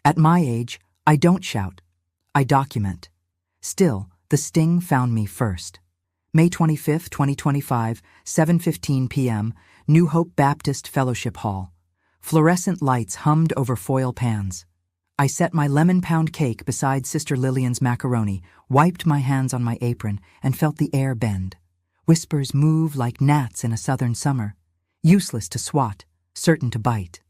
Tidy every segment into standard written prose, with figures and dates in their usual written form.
At my age, I don't shout. I document. Still, the sting found me first. May 25, 2025, 7:15 p.m., New Hope Baptist Fellowship Hall. Fluorescent lights hummed over foil pans. I set my lemon pound cake beside Sister Lillian's macaroni, wiped my hands on my apron, and felt the air bend. Whispers move like gnats in a southern summer. Useless to swat, certain to bite.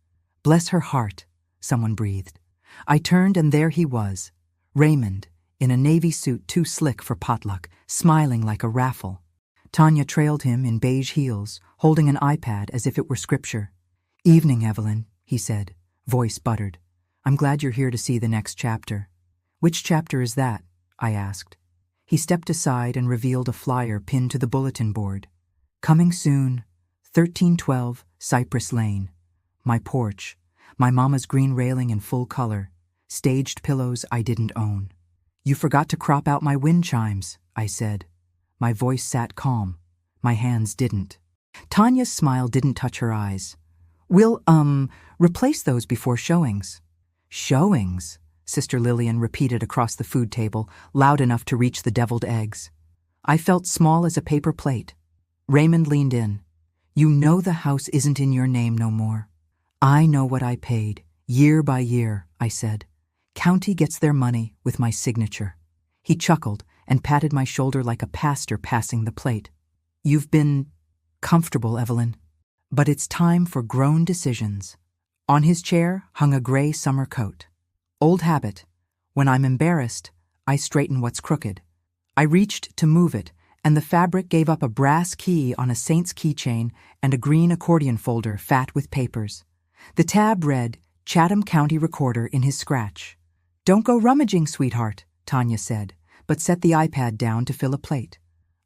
Bless her heart, someone breathed. I turned and there he was, Raymond, in a navy suit too slick for potluck, smiling like a raffle. Tanya trailed him in beige heels, holding an iPad as if it were scripture. "Evening, Evelyn," he said, voice buttered. "I'm glad you're here to see the next chapter." "Which chapter is that?" I asked. He stepped aside and revealed a flyer pinned to the bulletin board. "Coming soon, 1312 Cypress Lane. My porch, my mama's green railing in full color, staged pillows I didn't own." "You forgot to crop out my wind chimes," I said. My voice sat calm. My hands didn't. Tanya's smile didn't touch her eyes. "We'll, replace those before showings." "Showings?" Sister Lillian repeated across the food table, loud enough to reach the deviled eggs. I felt small as a paper plate. Raymond leaned in. "You know the house isn't in your name no more." "I know what I paid, year by year," I said. "County gets their money with my signature." He chuckled and patted my shoulder like a pastor passing the plate. "You've been comfortable, Evelyn. But it's time for grown decisions." On his chair hung a gray summer coat. Old habit. When I'm embarrassed, I straighten what's crooked. I reached to move it, and the fabric gave up a brass key on a Saint's keychain and a green accordion folder fat with papers. The tab read, "Chatham County Recorder" in his scratch. "Don't go rummaging, sweetheart," Tanya said, but set the iPad down to fill a plate.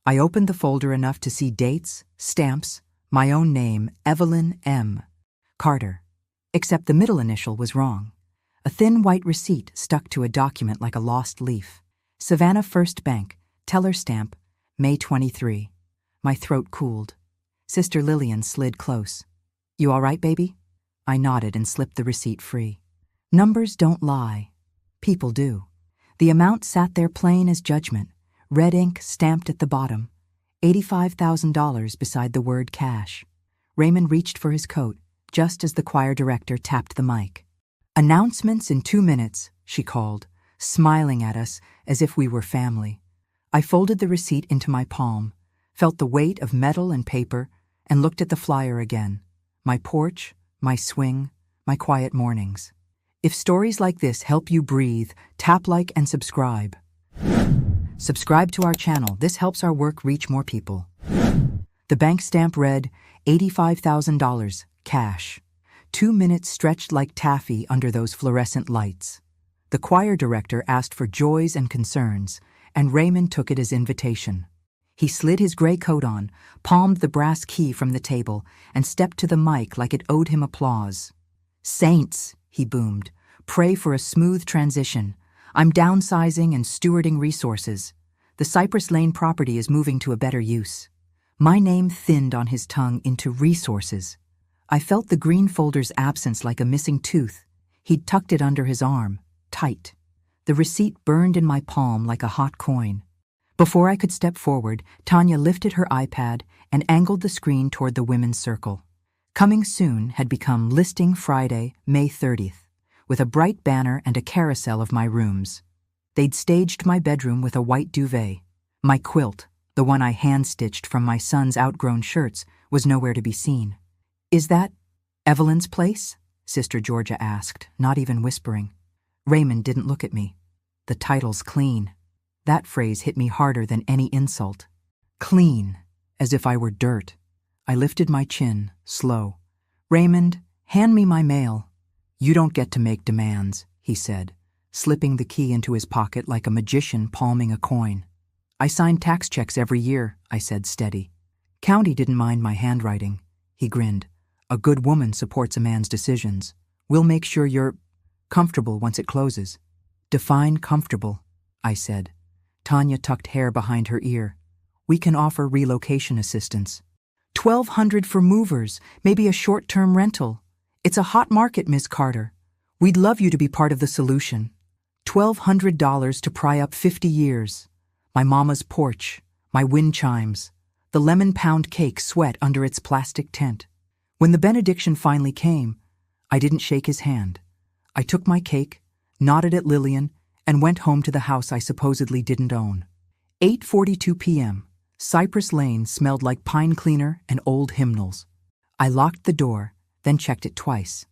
I opened the folder enough to see dates, stamps, my own name, Evelyn M. Carter. Except the middle initial was wrong. A thin white receipt stuck to a document like a lost leaf. Savannah First Bank, teller stamp, May 23. My throat cooled. Sister Lillian slid close. "You all right, baby?" I nodded and slipped the receipt free. Numbers don't lie. People do. The amount sat there plain as judgment, red ink stamped at the bottom, $85,000 beside the word cash. Raymond reached for his coat, just as the choir director tapped the mic. "Announcements in 2 minutes," she called, smiling at us as if we were family. I folded the receipt into my palm, felt the weight of metal and paper, and looked at the flyer again. My porch, my swing, my quiet mornings. If stories like this help you breathe, tap like and subscribe. Subscribe to our channel. This helps our work reach more people. The bank stamp read, $85,000, cash. 2 minutes stretched like taffy under those fluorescent lights. The choir director asked for joys and concerns, and Raymond took it as invitation. He slid his gray coat on, palmed the brass key from the table, and stepped to the mic like it owed him applause. "Saints," he boomed, "pray for a smooth transition. I'm downsizing and stewarding resources. The Cypress Lane property is moving to a better use." My name thinned on his tongue into resources. I felt the green folder's absence like a missing tooth. He'd tucked it under his arm, tight. The receipt burned in my palm like a hot coin. Before I could step forward, Tanya lifted her iPad and angled the screen toward the women's circle. Coming Soon had become Listing Friday, May 30th, with a bright banner and a carousel of my rooms. They'd staged my bedroom with a white duvet. My quilt, the one I hand-stitched from my son's outgrown shirts, was nowhere to be seen. "Is that Evelyn's place?" Sister Georgia asked, not even whispering. Raymond didn't look at me. "The title's clean." That phrase hit me harder than any insult. Clean, as if I were dirt. I lifted my chin, slow. "Raymond, hand me my mail." "You don't get to make demands," he said, slipping the key into his pocket like a magician palming a coin. "I sign tax checks every year," I said, steady. "County didn't mind my handwriting." He grinned. "A good woman supports a man's decisions. We'll make sure you're comfortable once it closes." "Define comfortable," I said. Tanya tucked hair behind her ear. "We can offer relocation assistance. $1,200 for movers, maybe a short-term rental. It's a hot market, Miss Carter. We'd love you to be part of the solution. $1,200 to pry up 50 years. My mama's porch, my wind chimes, the lemon pound cake sweat under its plastic tent. When the benediction finally came, I didn't shake his hand. I took my cake, nodded at Lillian, and went home to the house I supposedly didn't own. 8:42 p.m. Cypress Lane smelled like pine cleaner and old hymnals. I locked the door, then checked it twice.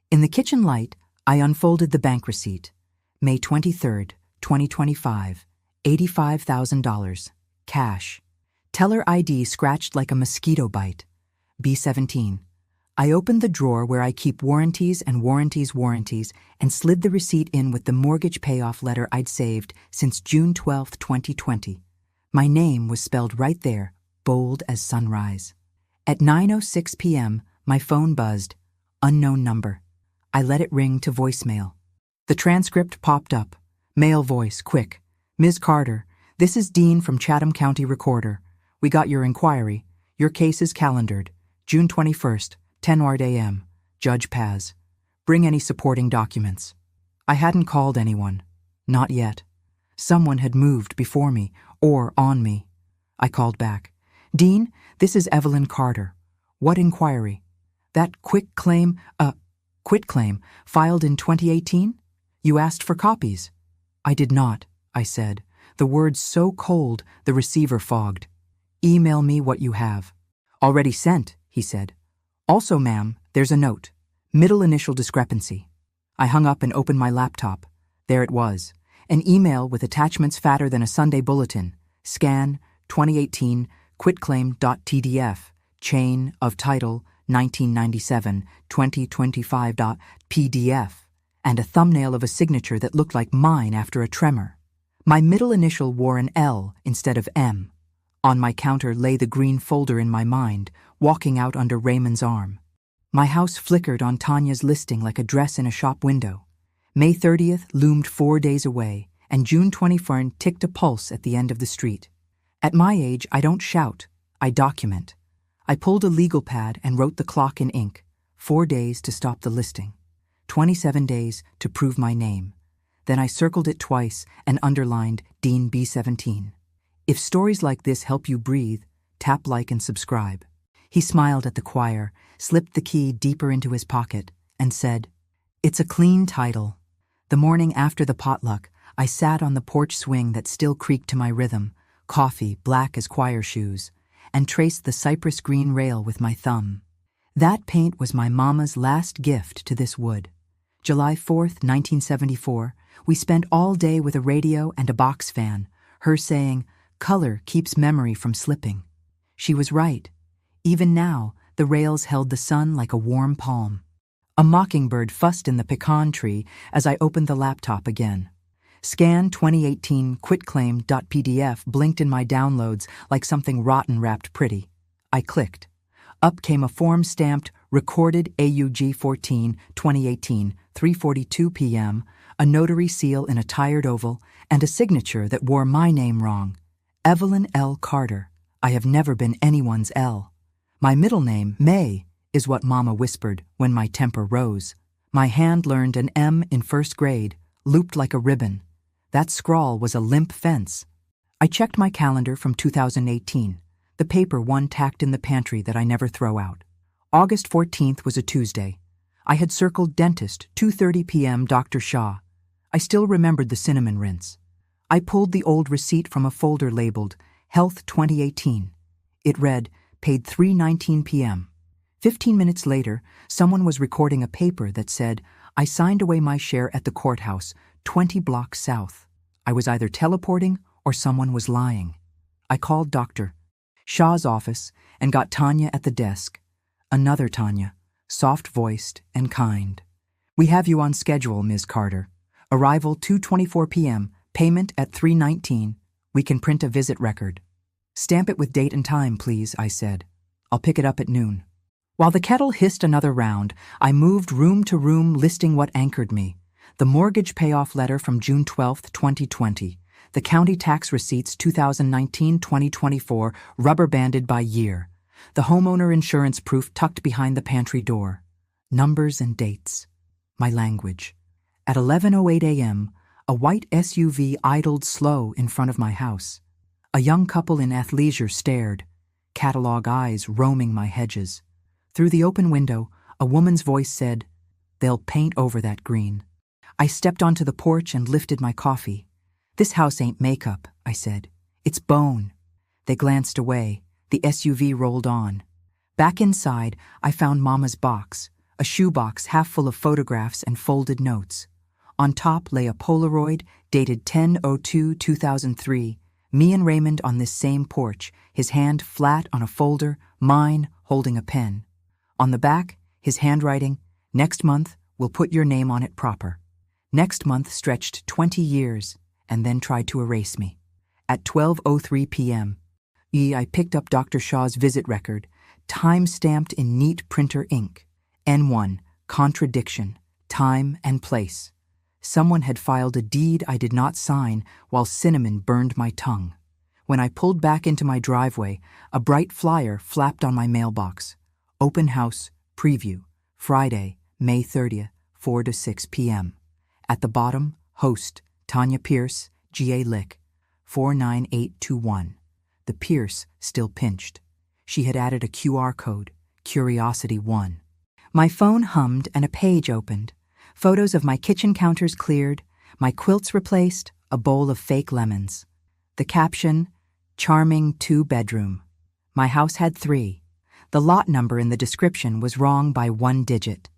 In the kitchen light, I unfolded the bank receipt. May 23rd, 2025, $85,000. Cash. Teller ID scratched like a mosquito bite. B17. I opened the drawer where I keep warranties and slid the receipt in with the mortgage payoff letter I'd saved since June 12, 2020. My name was spelled right there, bold as sunrise. At 9:06 p.m., my phone buzzed. Unknown number. I let it ring to voicemail. The transcript popped up. Male voice, quick. Ms. Carter, this is Dean from Chatham County Recorder. We got your inquiry. Your case is calendared. June 21st, 10 a.m. Judge Paz. Bring any supporting documents. I hadn't called anyone. Not yet. Someone had moved before me, or on me. I called back. Dean, this is Evelyn Carter. What inquiry? That quit claim filed in 2018? You asked for copies. I did not, I said, the words so cold the receiver fogged. Email me what you have. Already sent, he said. Also, ma'am, there's a note. Middle initial discrepancy. I hung up and opened my laptop. There it was. An email with attachments fatter than a Sunday bulletin. Scan, 2018, quitclaim.tdf, chain of title, 1997, 2025.pdf, and a thumbnail of a signature that looked like mine after a tremor. My middle initial wore an L instead of M. On my counter lay the green folder in my mind, walking out under Raymond's arm. My house flickered on Tanya's listing like a dress in a shop window. May 30th loomed 4 days away, and June 24th ticked a pulse at the end of the street. At my age, I don't shout, I document. I pulled a legal pad and wrote the clock in ink. 4 days to stop the listing. 27 days to prove my name. Then I circled it twice and underlined Dean B17. If stories like this help you breathe, tap like and subscribe. He smiled at the choir, slipped the key deeper into his pocket, and said, It's a clean title. The morning after the potluck, I sat on the porch swing that still creaked to my rhythm, coffee black as choir shoes, and traced the cypress green rail with my thumb. That paint was my mama's last gift to this wood. July 4th, 1974, we spent all day with a radio and a box fan, her saying, Color keeps memory from slipping. She was right. Even now, the rails held the sun like a warm palm. A mockingbird fussed in the pecan tree as I opened the laptop again. Scan 2018 quitclaim.pdf blinked in my downloads like something rotten wrapped pretty. I clicked. Up came a form stamped Recorded AUG 14, 2018, 3:42 p.m., a notary seal in a tired oval, and a signature that wore my name wrong. Evelyn L. Carter. I have never been anyone's L. My middle name, May, is what Mama whispered when my temper rose. My hand learned an M in first grade, looped like a ribbon. That scrawl was a limp fence. I checked my calendar from 2018, the paper one tacked in the pantry that I never throw out. August 14th was a Tuesday. I had circled dentist, 2:30 p.m. Dr. Shaw. I still remembered the cinnamon rinse. I pulled the old receipt from a folder labeled Health 2018. It read, paid 3:19 p.m. 15 minutes later, someone was recording a paper that said, I signed away my share at the courthouse, 20 blocks south. I was either teleporting or someone was lying. I called Dr. Shaw's office and got Tanya at the desk. Another Tanya, soft-voiced and kind. We have you on schedule, Ms. Carter. Arrival 2:24 p.m., payment at 3:19. We can print a visit record. Stamp it with date and time, please, I said. I'll pick it up at noon. While the kettle hissed another round, I moved room to room listing what anchored me. The mortgage payoff letter from June 12, 2020. The county tax receipts 2019-2024 rubber-banded by year. The homeowner insurance proof tucked behind the pantry door. Numbers and dates. My language. At 11:08 a.m., a white SUV idled slow in front of my house. A young couple in athleisure stared, catalog eyes roaming my hedges. Through the open window, a woman's voice said, "They'll paint over that green." I stepped onto the porch and lifted my coffee. "This house ain't makeup," I said. "It's bone." They glanced away. The SUV rolled on. Back inside, I found Mama's box, a shoebox half full of photographs and folded notes. On top lay a Polaroid dated 10/02/2003, me and Raymond on this same porch, his hand flat on a folder, mine holding a pen. On the back, his handwriting, "Next month, we'll put your name on it proper." Next month stretched 20 years and then tried to erase me. At 12:03 p.m., I picked up Dr. Shaw's visit record, time-stamped in neat printer ink. N1, contradiction, time and place. Someone had filed a deed I did not sign while cinnamon burned my tongue. When I pulled back into my driveway, a bright flyer flapped on my mailbox. Open house, preview, Friday, May 30th, 4 to 6 p.m. At the bottom, host, Tanya Pierce, G.A. Lick, 49821. The Pierce still pinched. She had added a QR code, Curiosity 1. My phone hummed and a page opened. Photos of my kitchen counters cleared, my quilts replaced, a bowl of fake lemons. The caption, "Charming 2-bedroom." My house had 3. The lot number in the description was wrong by 1 digit.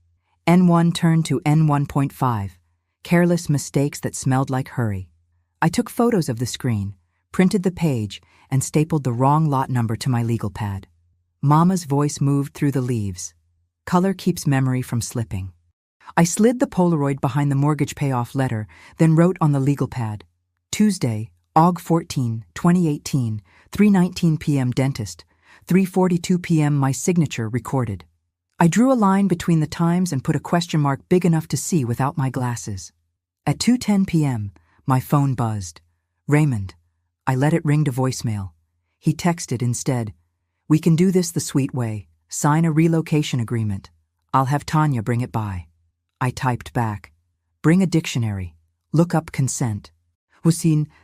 N1 turned to N1.5. Careless mistakes that smelled like hurry. I took photos of the screen, printed the page, and stapled the wrong lot number to my legal pad. Mama's voice moved through the leaves. Color keeps memory from slipping. I slid the Polaroid behind the mortgage payoff letter, then wrote on the legal pad, Tuesday, Aug 14, 2018, 3:19 p.m. dentist, 3:42 p.m. my signature recorded. I drew a line between the times and put a question mark big enough to see without my glasses. At 2:10 p.m., my phone buzzed. Raymond. I let it ring to voicemail. He texted instead, "We can do this the sweet way. Sign a relocation agreement. I'll have Tanya bring it by." I typed back, "Bring a dictionary. Look up consent."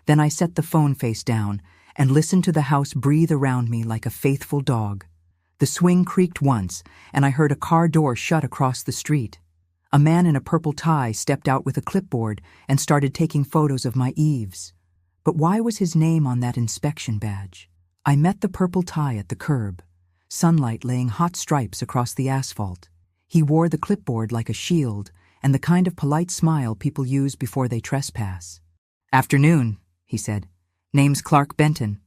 Then I set the phone face down and listened to the house breathe around me like a faithful dog. The swing creaked once, and I heard a car door shut across the street. A man in a purple tie stepped out with a clipboard and started taking photos of my eaves. But why was his name on that inspection badge? I met the purple tie at the curb, sunlight laying hot stripes across the asphalt. He wore the clipboard like a shield and the kind of polite smile people use before they trespass. "Afternoon," he said. "Name's Clark Benton.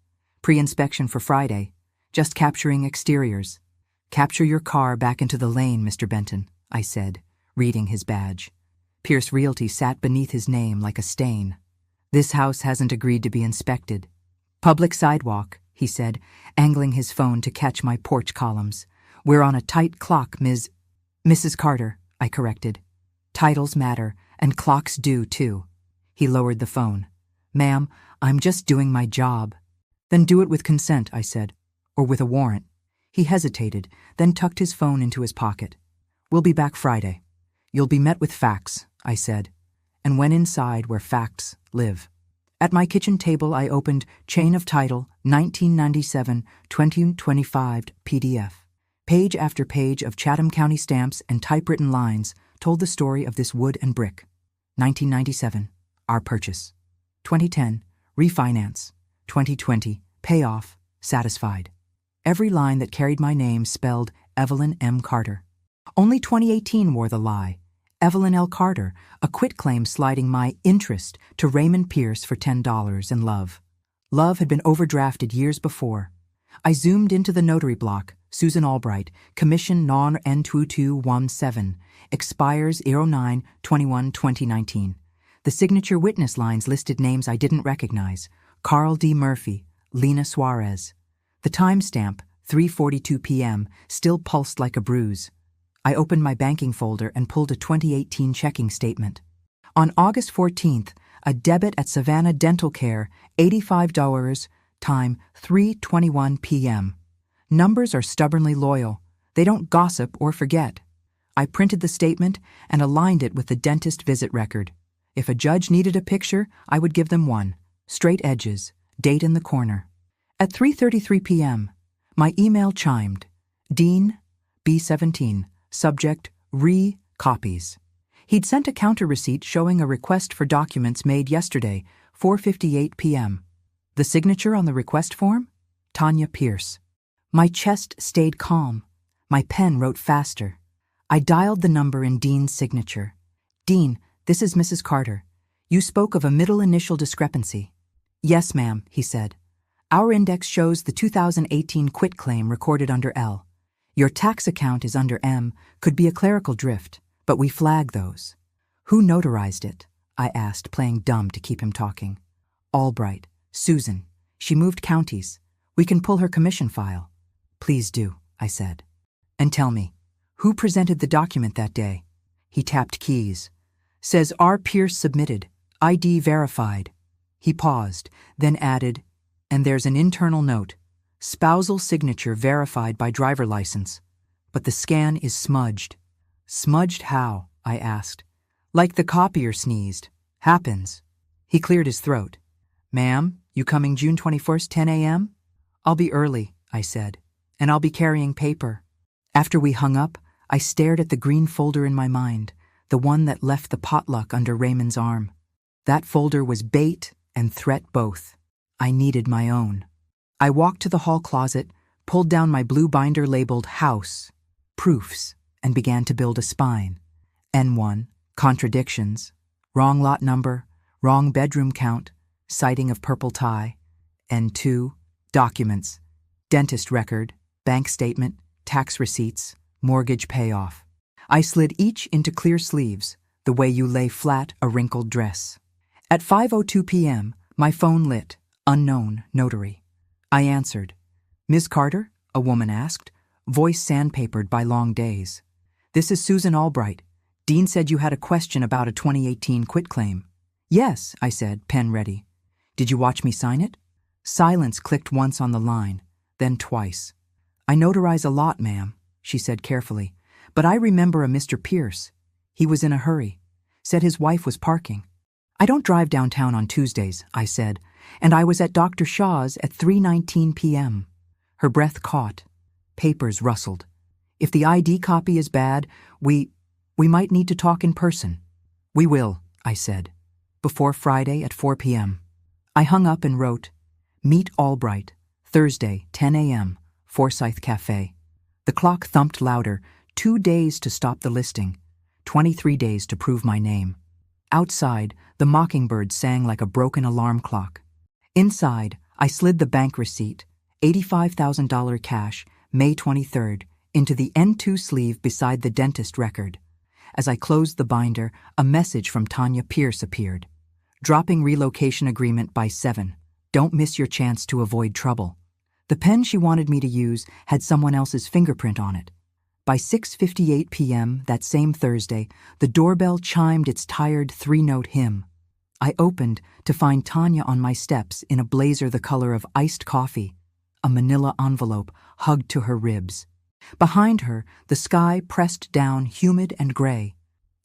Pre-inspection for Friday. Just capturing exteriors." "Capture your car back into the lane, Mr. Benton," I said, reading his badge. Pierce Realty sat beneath his name like a stain. "This house hasn't agreed to be inspected." "Public sidewalk," he said, angling his phone to catch my porch columns. "We're on a tight clock, Mrs. Carter," I corrected. "Titles matter, and clocks do, too." He lowered the phone. "Ma'am, I'm just doing my job." "Then do it with consent," I said, "or with a warrant." He hesitated, then tucked his phone into his pocket. "We'll be back Friday. You'll be met with facts," I said, and went inside where facts live. At my kitchen table, I opened Chain of Title 1997-2025 PDF. Page after page of Chatham County stamps and typewritten lines told the story of this wood and brick. 1997, our purchase. 2010, refinance. 2020, payoff, satisfied. Every line that carried my name spelled Evelyn M. Carter. Only 2018 wore the lie. Evelyn L. Carter, a quitclaim sliding my interest to Raymond Pierce for $10 and love. Love had been overdrafted years before. I zoomed into the notary block. Susan Albright, commission non N2217, expires 09/21/2019. The signature witness lines listed names I didn't recognize. Carl D. Murphy, Lena Suarez. The timestamp, 3:42 p.m., still pulsed like a bruise. I opened my banking folder and pulled a 2018 checking statement. On August 14th, a debit at Savannah Dental Care, $85, time 3:21 p.m. Numbers are stubbornly loyal. They don't gossip or forget. I printed the statement and aligned it with the dentist visit record. If a judge needed a picture, I would give them one. Straight edges, date in the corner. At 3:33 p.m., my email chimed. Dean, B17, subject, copies. He'd sent a counter receipt showing a request for documents made yesterday, 4:58 p.m. The signature on the request form? Tanya Pierce. My chest stayed calm. My pen wrote faster. I dialed the number in Dean's signature. Dean, this is Mrs. Carter. You spoke of a middle initial discrepancy. Yes, ma'am, he said. Our index shows the 2018 quitclaim recorded under L. Your tax account is under M, could be a clerical drift, but we flag those. Who notarized it? I asked, playing dumb to keep him talking. Albright. Susan. She moved counties. We can pull her commission file. Please do, I said. And tell me, who presented the document that day? He tapped keys. Says R. Pierce submitted. ID verified. He paused, then added, and there's an internal note. Spousal signature verified by driver license. But the scan is smudged. Smudged how? I asked. Like the copier sneezed. Happens. He cleared his throat. Ma'am, you coming June 21st, 10 a.m.? I'll be early, I said, and I'll be carrying paper. After we hung up, I stared at the green folder in my mind, the one that left the potluck under Raymond's arm. That folder was bait and threat both. I needed my own. I walked to the hall closet, pulled down my blue binder labeled House, Proofs, and began to build a spine. N1, contradictions, wrong lot number, wrong bedroom count, sighting of purple tie. N2, documents, dentist record, bank statement, tax receipts, mortgage payoff. I slid each into clear sleeves, the way you lay flat a wrinkled dress. At 5:02 p.m., my phone lit, unknown notary. I answered. Ms. Carter? A woman asked, voice sandpapered by long days. This is Susan Albright. Dean said you had a question about a 2018 quitclaim. Yes, I said, pen ready. Did you watch me sign it? Silence clicked once on the line, then twice. I notarize a lot, ma'am, she said carefully, but I remember a Mr. Pierce. He was in a hurry. Said his wife was parking. I don't drive downtown on Tuesdays, I said, and I was at Dr. Shaw's at 3:19 p.m. Her breath caught. Papers rustled. If the ID copy is bad, we might need to talk in person. We will, I said, before Friday at 4 p.m. I hung up and wrote, Meet Albright, Thursday, 10 a.m., Forsyth Cafe. The clock thumped louder, 2 days to stop the listing, 23 days to prove my name. Outside, the mockingbird sang like a broken alarm clock. Inside, I slid the bank receipt, $85,000 cash, May 23rd, into the N2 sleeve beside the dentist record. As I closed the binder, a message from Tanya Pierce appeared. Dropping relocation agreement by 7. Don't miss your chance to avoid trouble. The pen she wanted me to use had someone else's fingerprint on it. By 6:58 p.m. that same Thursday, the doorbell chimed its tired 3-note hymn. I opened to find Tanya on my steps in a blazer the color of iced coffee, a manila envelope hugged to her ribs. Behind her, the sky pressed down humid and gray.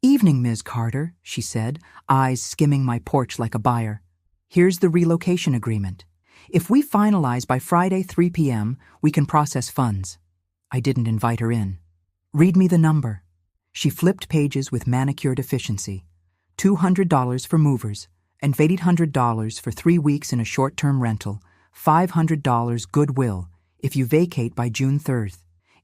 Evening, Ms. Carter, she said, eyes skimming my porch like a buyer. Here's the relocation agreement. If we finalize by Friday 3 p.m., we can process funds. I didn't invite her in. Read me the number. She flipped pages with manicured efficiency. $200 for movers, and $800 for 3 weeks in a short-term rental, $500 goodwill if you vacate by June 3rd.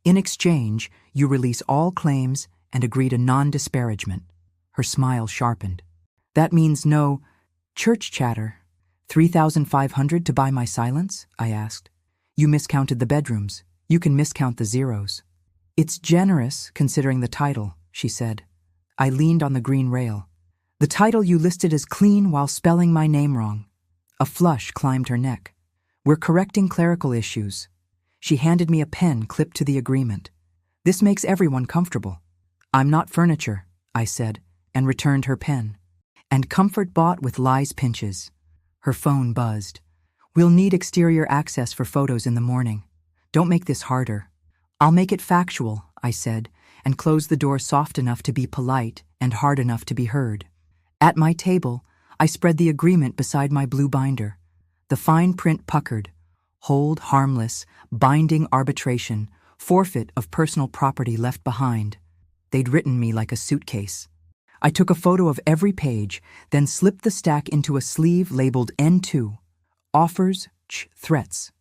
In exchange, you release all claims and agree to non-disparagement. Her smile sharpened. That means no church chatter. $3,500 to buy my silence? I asked. You miscounted the bedrooms. You can miscount the zeros. It's generous, considering the title, she said. I leaned on the green rail. The title you listed as clean while spelling my name wrong. A flush climbed her neck. We're correcting clerical issues. She handed me a pen clipped to the agreement. This makes everyone comfortable. I'm not furniture, I said, and returned her pen. And comfort bought with lies pinches. Her phone buzzed. We'll need exterior access for photos in the morning. Don't make this harder. I'll make it factual, I said, and closed the door soft enough to be polite and hard enough to be heard. At my table, I spread the agreement beside my blue binder. The fine print puckered: hold harmless, binding arbitration, forfeit of personal property left behind. They'd written me like a suitcase. I took a photo of every page, then slipped the stack into a sleeve labeled N2. Offers, threats.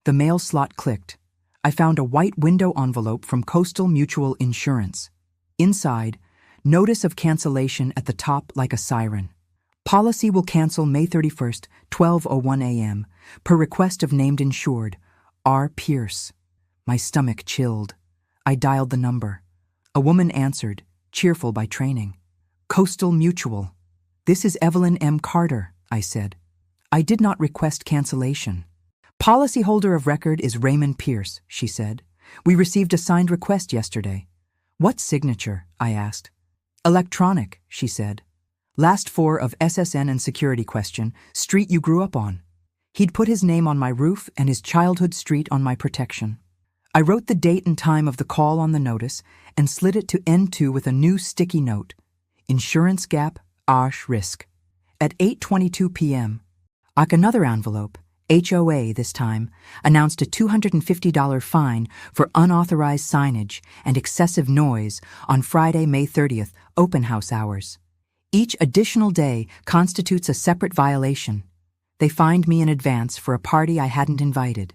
The mail slot clicked. I found a white window envelope from Coastal Mutual Insurance. Inside, notice of cancellation at the top like a siren. Policy will cancel May 31st, 12:01 a.m., per request of named insured, R. Pierce. My stomach chilled. I dialed the number. A woman answered, cheerful by training. Coastal Mutual. This is Evelyn M. Carter, I said. I did not request cancellation. Policyholder of record is Raymond Pierce, she said. We received a signed request yesterday. What signature? I asked. Electronic, she said. Last four of SSN and security question, street you grew up on. He'd put his name on my roof and his childhood street on my protection. I wrote the date and time of the call on the notice and slid it to N2 with a new sticky note. Insurance gap, Ash risk. At 8:22 p.m., another envelope, HOA this time, announced a $250 fine for unauthorized signage and excessive noise on Friday, May 30th, open house hours. Each additional day constitutes a separate violation. They fined me in advance for a party I hadn't invited.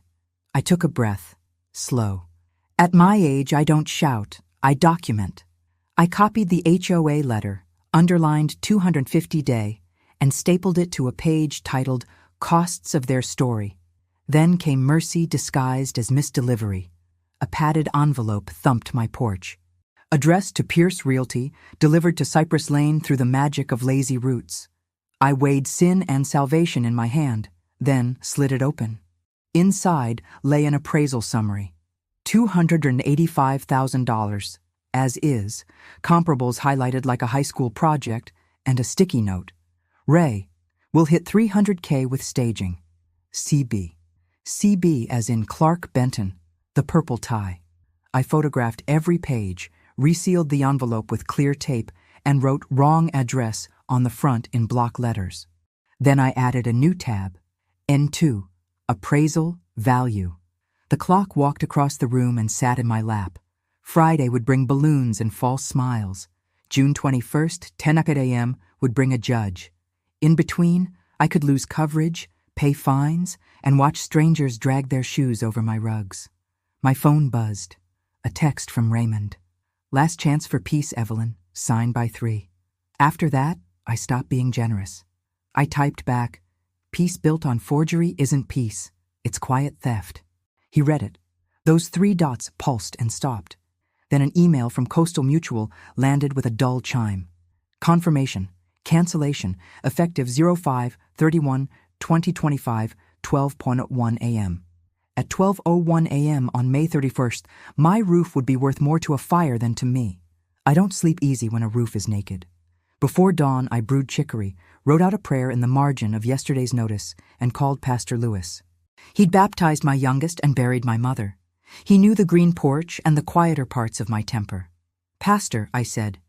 I took a breath, slow. At my age, I don't shout, I document. I copied the HOA letter, underlined 250 day, and stapled it to a page titled Costs of Their Story. Then came mercy disguised as misdelivery. A padded envelope thumped my porch. Addressed to Pierce Realty, delivered to Cypress Lane through the magic of lazy roots. I weighed sin and salvation in my hand, then slid it open. Inside lay an appraisal summary. $285,000, as is, comparables highlighted like a high school project, and a sticky note. Ray, we'll hit $300K with staging. CB. CB as in Clark Benton, the purple tie. I photographed every page, resealed the envelope with clear tape, and wrote wrong address on the front in block letters. Then I added a new tab, N2, appraisal, value. The clock walked across the room and sat in my lap. Friday would bring balloons and false smiles. June 21st, 10 a.m. would bring a judge. In between, I could lose coverage, pay fines, and watch strangers drag their shoes over my rugs. My phone buzzed. A text from Raymond. Last chance for peace, Evelyn. Signed by 3. After that, I stopped being generous. I typed back, peace built on forgery isn't peace. It's quiet theft. He read it. Those 3 dots pulsed and stopped. Then an email from Coastal Mutual landed with a dull chime. Confirmation. Cancellation. Effective 05/31/2025, 12:01 a.m. At 12:01 a.m. on May 31st, my roof would be worth more to a fire than to me. I don't sleep easy when a roof is naked. Before dawn, I brewed chicory, wrote out a prayer in the margin of yesterday's notice, and called Pastor Lewis. He'd baptized my youngest and buried my mother. He knew the green porch and the quieter parts of my temper. Pastor, I said,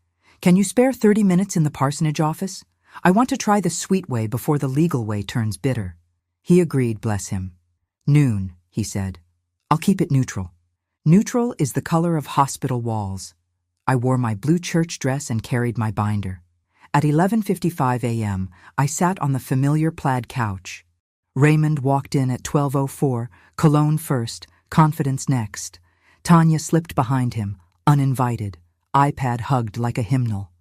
can you spare 30 minutes in the parsonage office? I want to try the sweet way before the legal way turns bitter. He agreed, bless him. Noon, he said. I'll keep it neutral. Neutral is the color of hospital walls. I wore my blue church dress and carried my binder. At 11:55 a.m., I sat on the familiar plaid couch. Raymond walked in at 12:04, cologne first, confidence next. Tanya slipped behind him, uninvited, iPad hugged like a hymnal.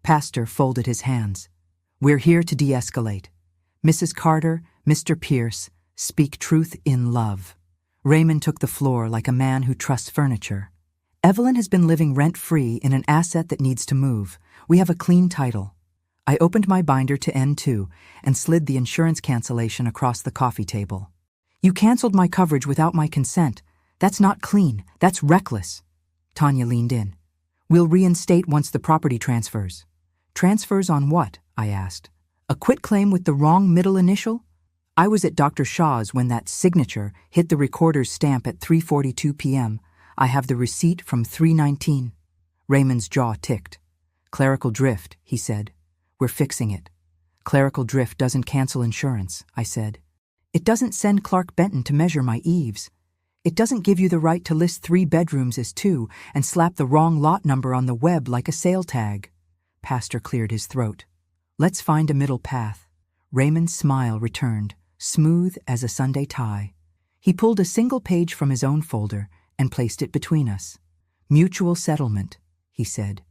Pastor folded his hands. We're here to de-escalate. Mrs. Carter, Mr. Pierce, speak truth in love. Raymond took the floor like a man who trusts furniture. Evelyn has been living rent-free in an asset that needs to move. We have a clean title. I opened my binder to N2 and slid the insurance cancellation across the coffee table. You canceled my coverage without my consent. That's not clean. That's reckless. Tanya leaned in. We'll reinstate once the property transfers. Transfers on what? I asked. A quitclaim with the wrong middle initial? I was at Dr. Shaw's when that signature hit the recorder's stamp at 3:42 p.m. I have the receipt from 3:19. Raymond's jaw ticked. Clerical drift, he said. We're fixing it. Clerical drift doesn't cancel insurance, I said. It doesn't send Clark Benton to measure my eaves. It doesn't give you the right to list 3 bedrooms as 2 and slap the wrong lot number on the web like a sale tag. Pastor cleared his throat. Let's find a middle path. Raymond's smile returned, smooth as a Sunday tie. He pulled a single page from his own folder and placed it between us. Mutual settlement, he said.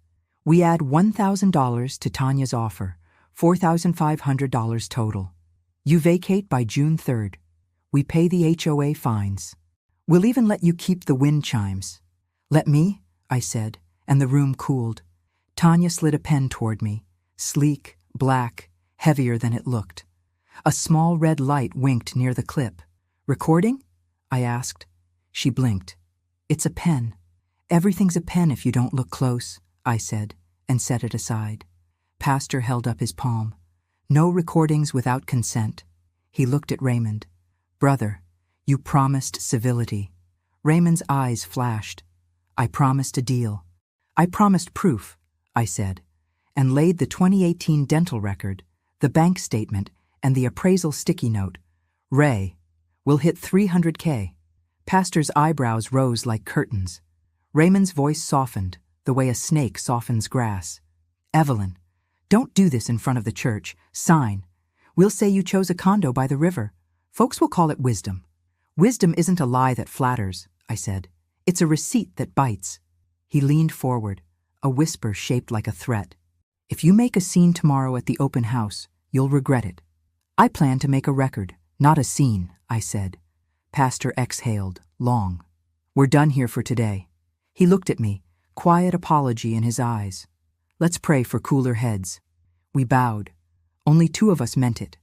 We add $1,000 to Tanya's offer, $4,500 total. You vacate by June 3rd. We pay the HOA fines. We'll even let you keep the wind chimes. Let me, I said, and the room cooled. Tanya slid a pen toward me, sleek, black, heavier than it looked. A small red light winked near the clip. Recording? I asked. She blinked. It's a pen. Everything's a pen if you don't look close, I said, and set it aside. Pastor held up his palm. No recordings without consent. He looked at Raymond. Brother, you promised civility. Raymond's eyes flashed. I promised a deal. I promised proof, I said, and laid the 2018 dental record, the bank statement, and the appraisal sticky note. Ray, we'll hit $300K. Pastor's eyebrows rose like curtains. Raymond's voice softened, the way a snake softens grass. Evelyn, don't do this in front of the church. Sign. We'll say you chose a condo by the river. Folks will call it wisdom. Wisdom isn't a lie that flatters, I said. It's a receipt that bites. He leaned forward, a whisper shaped like a threat. If you make a scene tomorrow at the open house, you'll regret it. I plan to make a record, not a scene, I said. Pastor exhaled, long. We're done here for today. He looked at me, quiet apology in his eyes. Let's pray for cooler heads. We bowed. Only 2 of us meant it.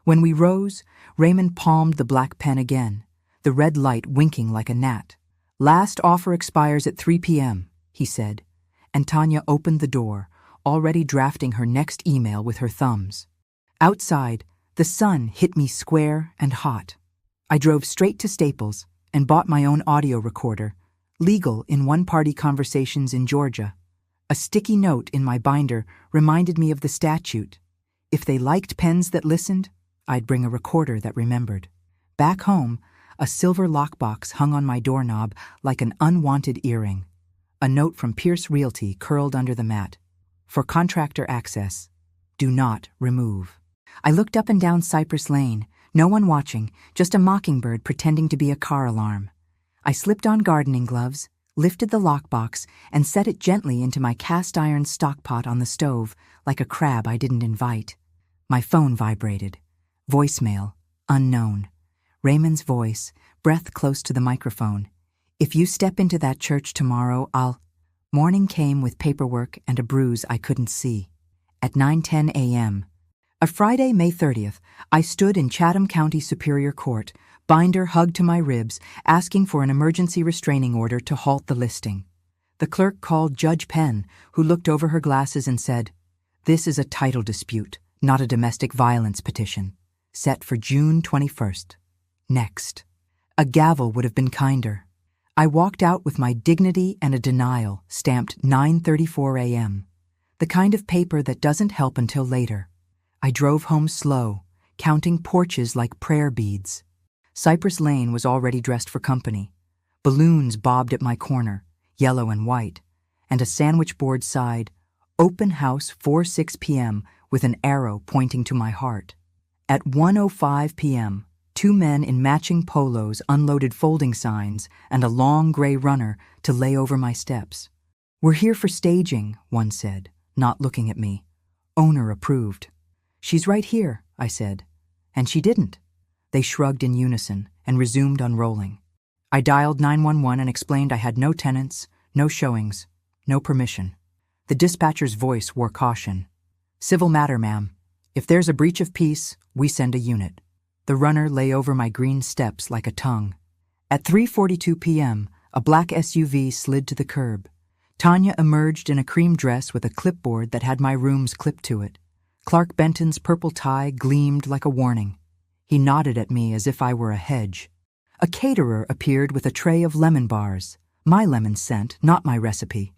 When we rose, Raymond palmed the black pen again, the red light winking like a gnat. Last offer expires at 3 p.m., he said, and Tanya opened the door, already drafting her next email with her thumbs. Outside, the sun hit me square and hot. I drove straight to Staples and bought my own audio recorder, legal in one-party conversations in Georgia. A sticky note in my binder reminded me of the statute. If they liked pens that listened, I'd bring a recorder that remembered. Back home, a silver lockbox hung on my doorknob like an unwanted earring. A note from Pierce Realty curled under the mat. For contractor access, do not remove. I looked up and down Cypress Lane, no one watching, just a mockingbird pretending to be a car alarm. I slipped on gardening gloves, lifted the lockbox, and set it gently into my cast-iron stockpot on the stove, like a crab I didn't invite. My phone vibrated. Voicemail, unknown. Raymond's voice, breath close to the microphone. If you step into that church tomorrow, I'll... Morning came with paperwork and a bruise I couldn't see. At 9:10 a.m., a Friday, May 30th, I stood in Chatham County Superior Court, binder hugged to my ribs, asking for an emergency restraining order to halt the listing. The clerk called Judge Penn, who looked over her glasses and said, "This is a title dispute, not a domestic violence petition, set for June 21st. Next." A gavel would have been kinder. I walked out with my dignity and a denial stamped 9:34 a.m., the kind of paper that doesn't help until later. I drove home slow, counting porches like prayer beads. Cypress Lane was already dressed for company. Balloons bobbed at my corner, yellow and white, and a sandwich board sighed, "Open house 4-6 p.m." with an arrow pointing to my heart. At 1:05 p.m., 2 men in matching polos unloaded folding signs and a long gray runner to lay over my steps. "We're here for staging," one said, not looking at me. Owner approved. "She's right here," I said. And she didn't. They shrugged in unison and resumed unrolling. I dialed 911 and explained I had no tenants, no showings, no permission. The dispatcher's voice wore caution. "Civil matter, ma'am. If there's a breach of peace, we send a unit." The runner lay over my green steps like a tongue. At 3:42 p.m., a black SUV slid to the curb. Tanya emerged in a cream dress with a clipboard that had my rooms clipped to it. Clark Benton's purple tie gleamed like a warning. He nodded at me as if I were a hedge. A caterer appeared with a tray of lemon bars, my lemon scent, not my recipe.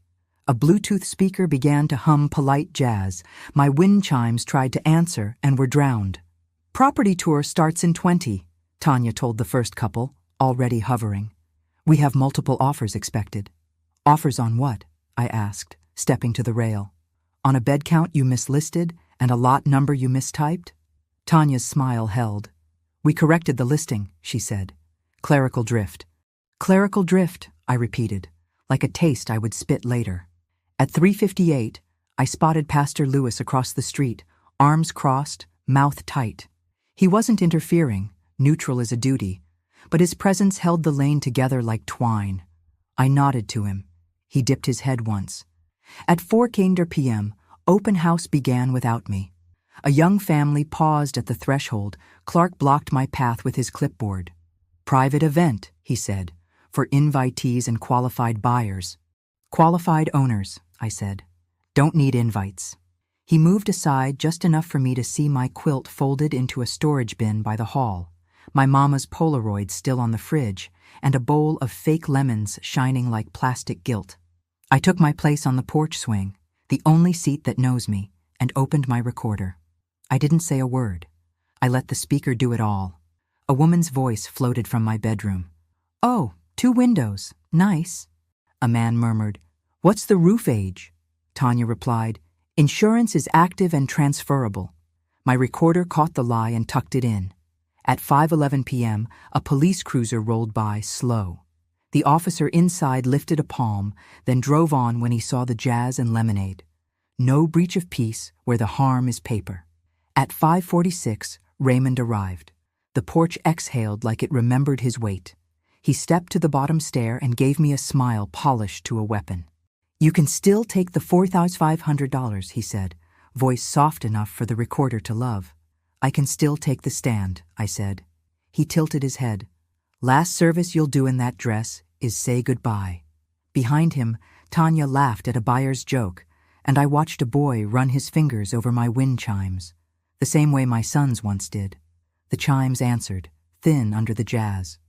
A Bluetooth speaker began to hum polite jazz. My wind chimes tried to answer and were drowned. Property tour starts in 20, Tanya told the first couple, already hovering. We have multiple offers expected. Offers on what? I asked, stepping to the rail. On a bed count you mislisted and a lot number you mistyped? Tanya's smile held. We corrected the listing, she said. Clerical drift. Clerical drift, I repeated, like a taste I would spit later. At 3:58, I spotted Pastor Lewis across the street, arms crossed, mouth tight. He wasn't interfering, neutral as a duty, but his presence held the lane together like twine. I nodded to him. He dipped his head once. At 4:00 p.m., open house began without me. A young family paused at the threshold. Clark blocked my path with his clipboard. Private event, he said, for invitees and qualified buyers. Qualified owners, I said. Don't need invites. He moved aside just enough for me to see my quilt folded into a storage bin by the hall, my mama's Polaroid still on the fridge, and a bowl of fake lemons shining like plastic gilt. I took my place on the porch swing, the only seat that knows me, and opened my recorder. I didn't say a word. I let the speaker do it all. A woman's voice floated from my bedroom. Oh, 2 windows. Nice. A man murmured, What's the roof age? Tanya replied, Insurance is active and transferable. My recorder caught the lie and tucked it in. At 5:11 p.m., a police cruiser rolled by, slow. The officer inside lifted a palm, then drove on when he saw the jazz and lemonade. No breach of peace where the harm is paper. At 5:46, Raymond arrived. The porch exhaled like it remembered his weight. He stepped to the bottom stair and gave me a smile polished to a weapon. You can still take the $4,500, he said, voice soft enough for the recorder to love. I can still take the stand, I said. He tilted his head. Last service you'll do in that dress is say goodbye. Behind him, Tanya laughed at a buyer's joke, and I watched a boy run his fingers over my wind chimes, the same way my sons once did. The chimes answered, thin under the jazz.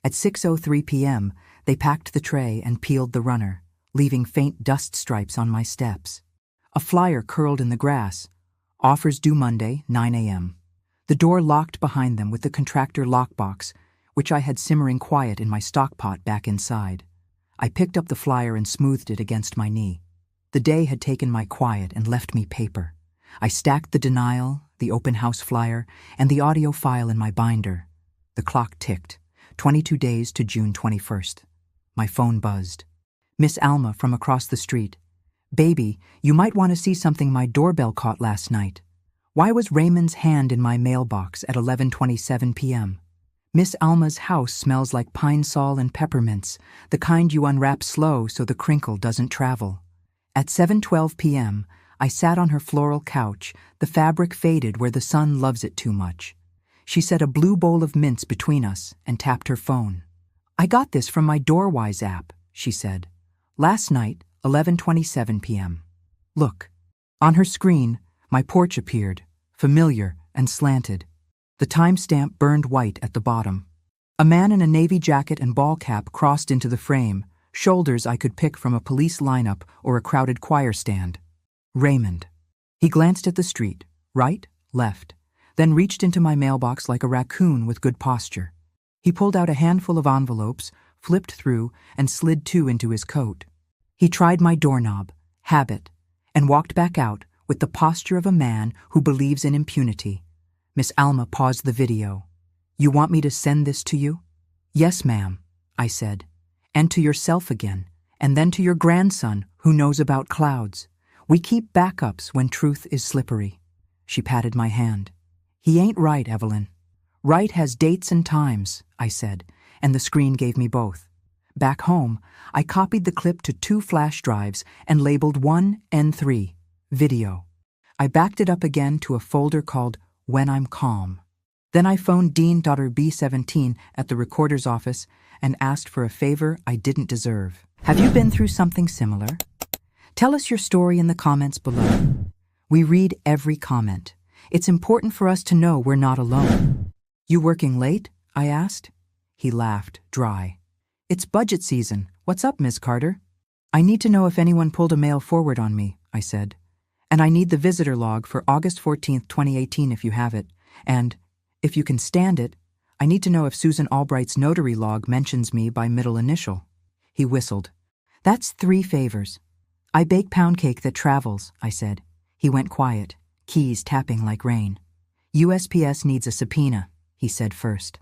At 6:03 p.m., they packed the tray and peeled the runner, leaving faint dust stripes on my steps. A flyer curled in the grass. Offers due Monday, 9 a.m. The door locked behind them with the contractor lockbox, which I had simmering quiet in my stockpot back inside. I picked up the flyer and smoothed it against my knee. The day had taken my quiet and left me paper. I stacked the denial, the open house flyer, and the audio file in my binder. The clock ticked. 22 days to June 21st. My phone buzzed. Miss Alma from across the street. Baby, you might want to see something my doorbell caught last night. Why was Raymond's hand in my mailbox at 11:27 p.m.? Miss Alma's house smells like pine sol and peppermints, the kind you unwrap slow so the crinkle doesn't travel. At 7:12 p.m., I sat on her floral couch, the fabric faded where the sun loves it too much. She set a blue bowl of mints between us and tapped her phone. I got this from my Doorwise app, she said. Last night, 11:27 p.m. Look. On her screen, my porch appeared, familiar and slanted. The timestamp burned white at the bottom. A man in a navy jacket and ball cap crossed into the frame, shoulders I could pick from a police lineup or a crowded choir stand. Raymond. He glanced at the street, right, left, then reached into my mailbox like a raccoon with good posture. He pulled out a handful of envelopes, flipped through, and slid 2 into his coat. He tried my doorknob, habit, and walked back out with the posture of a man who believes in impunity. Miss Alma paused the video. You want me to send this to you? Yes, ma'am, I said. And to yourself again, and then to your grandson who knows about clouds. We keep backups when truth is slippery. She patted my hand. He ain't right, Evelyn. Right has dates and times, I said, and the screen gave me both. Back home, I copied the clip to 2 flash drives and labeled 1 N3, video. I backed it up again to a folder called When I'm Calm. Then I phoned Dean B17 at the recorder's office and asked for a favor I didn't deserve. Have you been through something similar? Tell us your story in the comments below. We read every comment. It's important for us to know we're not alone. You working late? I asked. He laughed, dry. It's budget season. What's up, Miss Carter? I need to know if anyone pulled a mail forward on me, I said. And I need the visitor log for August 14th, 2018 if you have it. And, if you can stand it, I need to know if Susan Albright's notary log mentions me by middle initial. He whistled. That's 3 favors. I bake pound cake that travels, I said. He went quiet, keys tapping like rain. USPS needs a subpoena, he said first.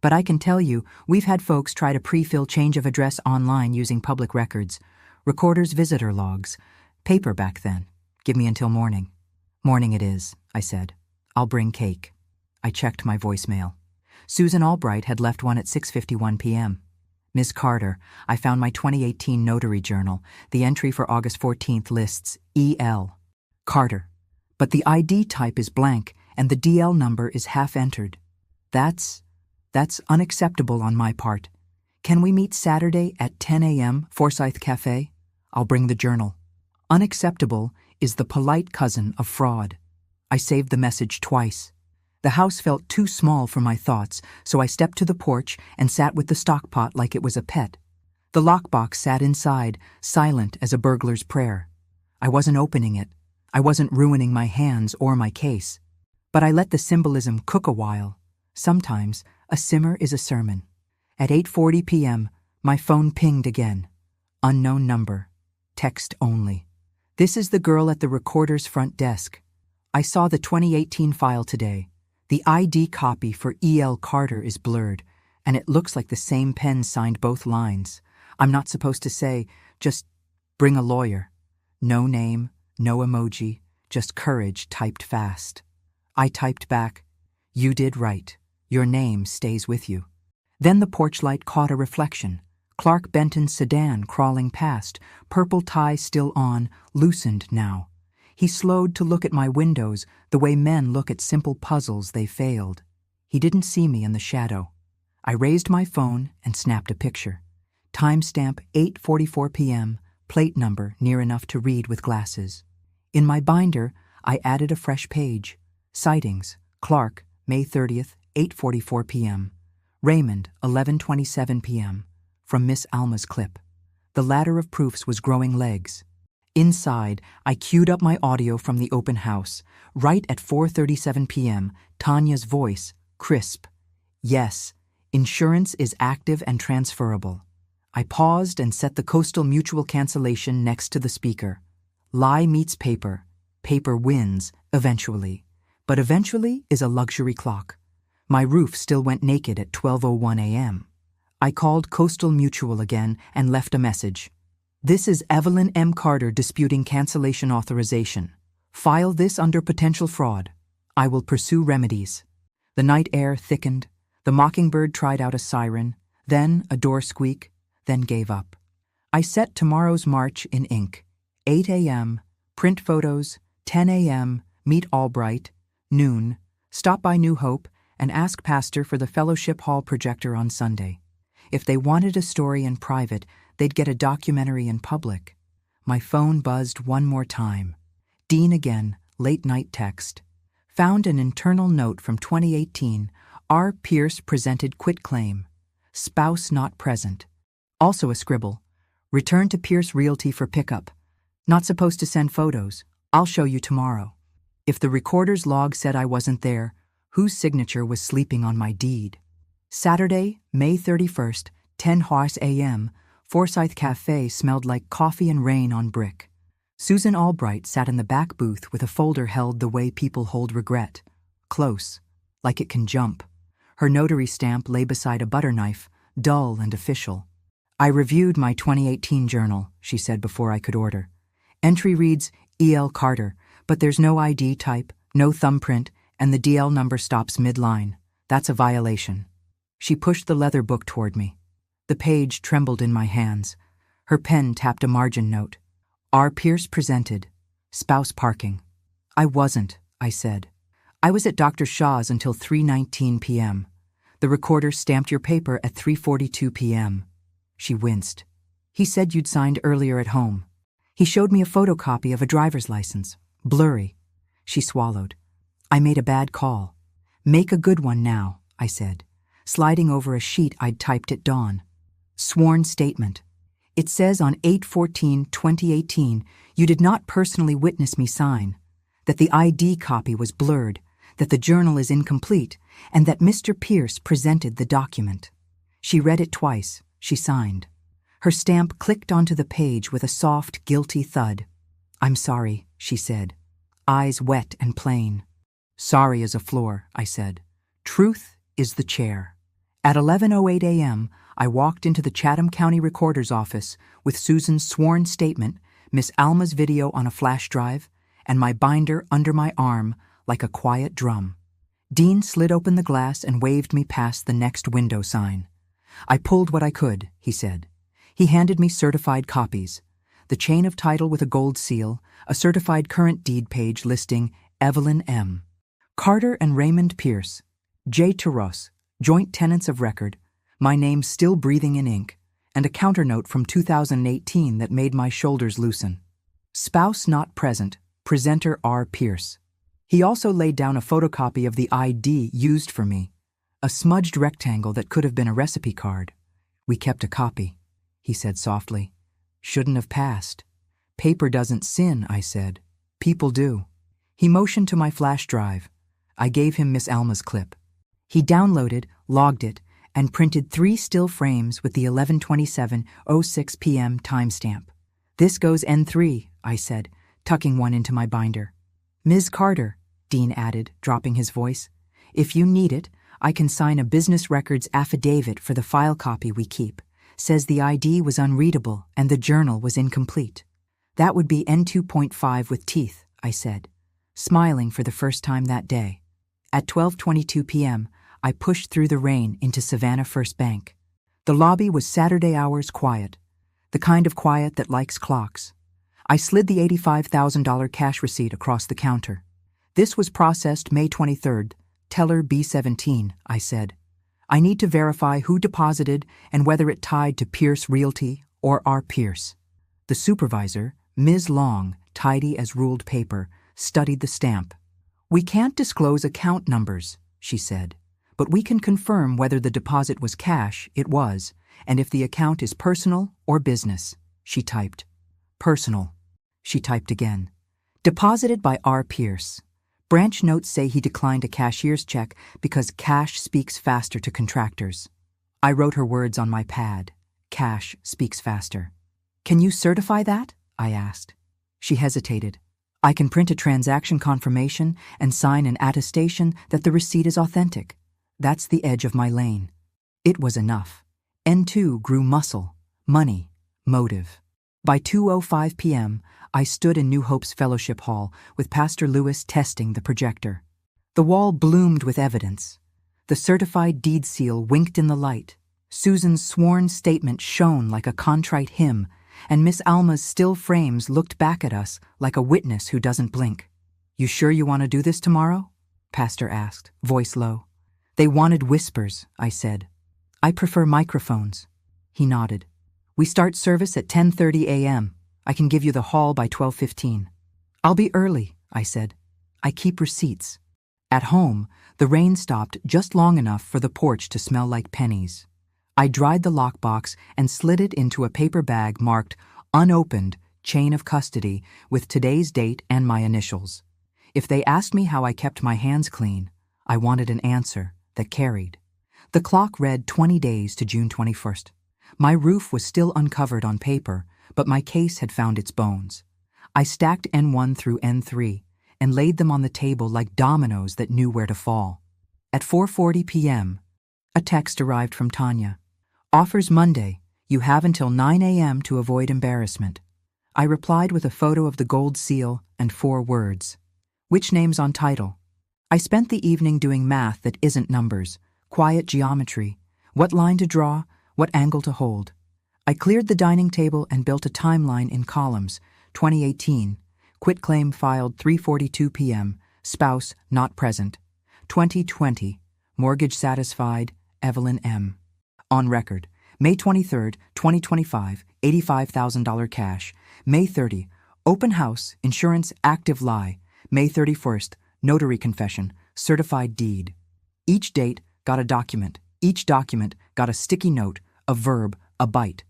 But I can tell you, we've had folks try to pre-fill change of address online using public records. Recorder's visitor logs. Paper back then. Give me until morning. Morning it is, I said. I'll bring cake. I checked my voicemail. Susan Albright had left one at 6:51 p.m. Ms. Carter, I found my 2018 notary journal. The entry for August 14th lists E.L. Carter. But the ID type is blank and the DL number is half entered. That's unacceptable on my part. Can we meet Saturday at 10 a.m., Forsyth Cafe? I'll bring the journal. Unacceptable is the polite cousin of fraud. I saved the message twice. The house felt too small for my thoughts, so I stepped to the porch and sat with the stockpot like it was a pet. The lockbox sat inside, silent as a burglar's prayer. I wasn't opening it. I wasn't ruining my hands or my case. But I let the symbolism cook a while. Sometimes a simmer is a sermon. At 8:40 p.m., my phone pinged again. Unknown number. Text only. This is the girl at the recorder's front desk. I saw the 2018 file today. The ID copy for E.L. Carter is blurred, and it looks like the same pen signed both lines. I'm not supposed to say, just bring a lawyer. No name, no emoji, just courage typed fast. I typed back, you did right. Your name stays with you. Then the porch light caught a reflection. Clark Benton's sedan crawling past, purple tie still on, loosened now. He slowed to look at my windows the way men look at simple puzzles they failed. He didn't see me in the shadow. I raised my phone and snapped a picture. Timestamp 8:44 p.m., plate number near enough to read with glasses. In my binder, I added a fresh page. Sightings, Clark, May 30th, 8:44 p.m. Raymond, 11:27 p.m. From Miss Alma's clip. The ladder of proofs was growing legs. Inside, I queued up my audio from the open house. Right at 4:37 p.m., Tanya's voice, crisp. Yes, insurance is active and transferable. I paused and set the Coastal Mutual cancellation next to the speaker. Lie meets paper. Paper wins, eventually. But eventually is a luxury clock. My roof still went naked at 12:01 a.m. I called Coastal Mutual again and left a message. This is Evelyn M. Carter disputing cancellation authorization. File this under potential fraud. I will pursue remedies. The night air thickened. The mockingbird tried out a siren, then a door squeak, then gave up. I set tomorrow's march in ink. 8 a.m., print photos, 10 a.m., meet Albright, noon, stop by New Hope, and ask Pastor for the Fellowship Hall projector on Sunday. If they wanted a story in private, they'd get a documentary in public. My phone buzzed one more time. Dean again, late night text. Found an internal note from 2018. R. Pierce presented quitclaim. Spouse not present. Also a scribble. Return to Pierce Realty for pickup. Not supposed to send photos. I'll show you tomorrow. If the recorder's log said I wasn't there, whose signature was sleeping on my deed? Saturday, May 31st, 10 a.m., Forsyth Cafe smelled like coffee and rain on brick. Susan Albright sat in the back booth with a folder held the way people hold regret. Close, like it can jump. Her notary stamp lay beside a butter knife, dull and official. I reviewed my 2018 journal, she said before I could order. Entry reads E.L. Carter, but there's no ID type, no thumbprint, and the DL number stops mid-line. That's a violation. She pushed the leather book toward me. The page trembled in my hands. Her pen tapped a margin note. R. Pierce presented. Spouse parking. I wasn't, I said. I was at Dr. Shaw's until 3:19 p.m. The recorder stamped your paper at 3:42 p.m. She winced. He said you'd signed earlier at home. He showed me a photocopy of a driver's license. Blurry. She swallowed. I made a bad call. Make a good one now, I said, sliding over a sheet I'd typed at dawn. Sworn statement. It says on 8/14/2018, you did not personally witness me sign, that the ID copy was blurred, that the journal is incomplete, and that Mr. Pierce presented the document. She read it twice. She signed. Her stamp clicked onto the page with a soft, guilty thud. "I'm sorry," she said, eyes wet and plain. "Sorry is a floor," I said. "Truth is the chair." At 11:08 a.m., I walked into the Chatham County Recorder's office with Susan's sworn statement, Miss Alma's video on a flash drive, and my binder under my arm like a quiet drum. Dean slid open the glass and waved me past the next window sign. "I pulled what I could," he said. He handed me certified copies, the chain of title with a gold seal, a certified current deed page listing Evelyn M. Carter and Raymond Pierce, J. Taros, joint tenants of record, my name still breathing in ink, and a counternote from 2018 that made my shoulders loosen. Spouse not present, presenter R. Pierce. He also laid down a photocopy of the ID used for me, a smudged rectangle that could have been a recipe card. "We kept a copy," he said softly. "Shouldn't have passed." "Paper doesn't sin," I said. "People do." He motioned to my flash drive. I gave him Miss Alma's clip. He downloaded, logged it, and printed 3 still frames with the 11:27:06 p.m. timestamp. "This goes N3, I said, tucking one into my binder. "Ms. Carter," Dean added, dropping his voice, "if you need it, I can sign a business records affidavit for the file copy we keep. Says the ID was unreadable and the journal was incomplete." "That would be N2.5 with teeth," I said, smiling for the first time that day. At 12:22 p.m., I pushed through the rain into Savannah First Bank. The lobby was Saturday hours quiet, the kind of quiet that likes clocks. I slid the $85,000 cash receipt across the counter. "This was processed May 23rd, teller B17, I said. "I need to verify who deposited and whether it tied to Pierce Realty or R. Pierce." The supervisor, Ms. Long, tidy as ruled paper, studied the stamp. "We can't disclose account numbers," she said, "but we can confirm whether the deposit was cash, it was, and if the account is personal or business." She typed. "Personal." She typed again. "Deposited by R. Pierce. Branch notes say he declined a cashier's check because cash speaks faster to contractors." I wrote her words on my pad. Cash speaks faster. "Can you certify that?" I asked. She hesitated. "I can print a transaction confirmation and sign an attestation that the receipt is authentic. That's the edge of my lane." It was enough. N2 grew muscle, money, motive. By 2:05 p.m., I stood in New Hope's Fellowship Hall with Pastor Lewis testing the projector. The wall bloomed with evidence. The certified deed seal winked in the light. Susan's sworn statement shone like a contrite hymn, and Miss Alma's still frames looked back at us like a witness who doesn't blink. "You sure you want to do this tomorrow?" Pastor asked, voice low. "They wanted whispers," I said. "I prefer microphones." He nodded. "We start service at 10:30 a.m. I can give you the hall by 12:15. "I'll be early," I said. "I keep receipts." At home, the rain stopped just long enough for the porch to smell like pennies. I dried the lockbox and slid it into a paper bag marked "Unopened, Chain of Custody" with today's date and my initials. If they asked me how I kept my hands clean, I wanted an answer that carried. The clock read 20 days to June 21st. My roof was still uncovered on paper, but my case had found its bones. I stacked N1 through N3 and laid them on the table like dominoes that knew where to fall. At 4:40 p.m., a text arrived from Tanya. "Offers Monday. You have until 9 a.m. to avoid embarrassment." I replied with a photo of the gold seal and 4 words. "Which name's on title?" I spent the evening doing math that isn't numbers, quiet geometry, what line to draw, what angle to hold. I cleared the dining table and built a timeline in columns. 2018, quitclaim filed 3:42 p.m., spouse not present. 2020, mortgage satisfied, Evelyn M. On record, May 23rd, 2025, $85,000 cash. May 30, open house, insurance active lie. May 31st, notary confession, certified deed. Each date got a document. Each document got a sticky note, a verb, a bite.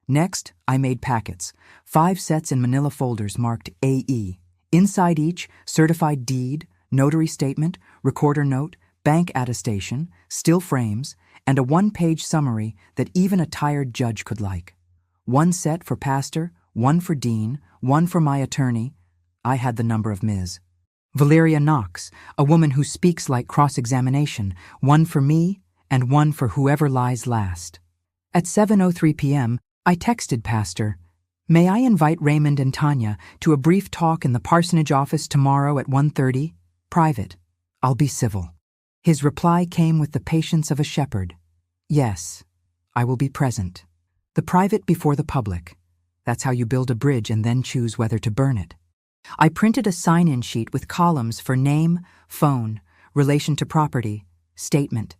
Next, I made packets, 5 sets in manila folders marked AE. Inside each, certified deed, notary statement, recorder note, bank attestation, still frames, and a 1-page summary that even a tired judge could like. 1 set for pastor, 1 for dean, 1 for my attorney. I had the number of Ms. Valeria Knox, a woman who speaks like cross-examination, 1 for me and 1 for whoever lies last. At 7:03 p.m., I texted Pastor, "May I invite Raymond and Tanya to a brief talk in the parsonage office tomorrow at 1:30? Private. I'll be civil." His reply came with the patience of a shepherd. "Yes, I will be present." The private before the public. That's how you build a bridge and then choose whether to burn it. I printed a sign-in sheet with columns for name, phone, relation to property, statement.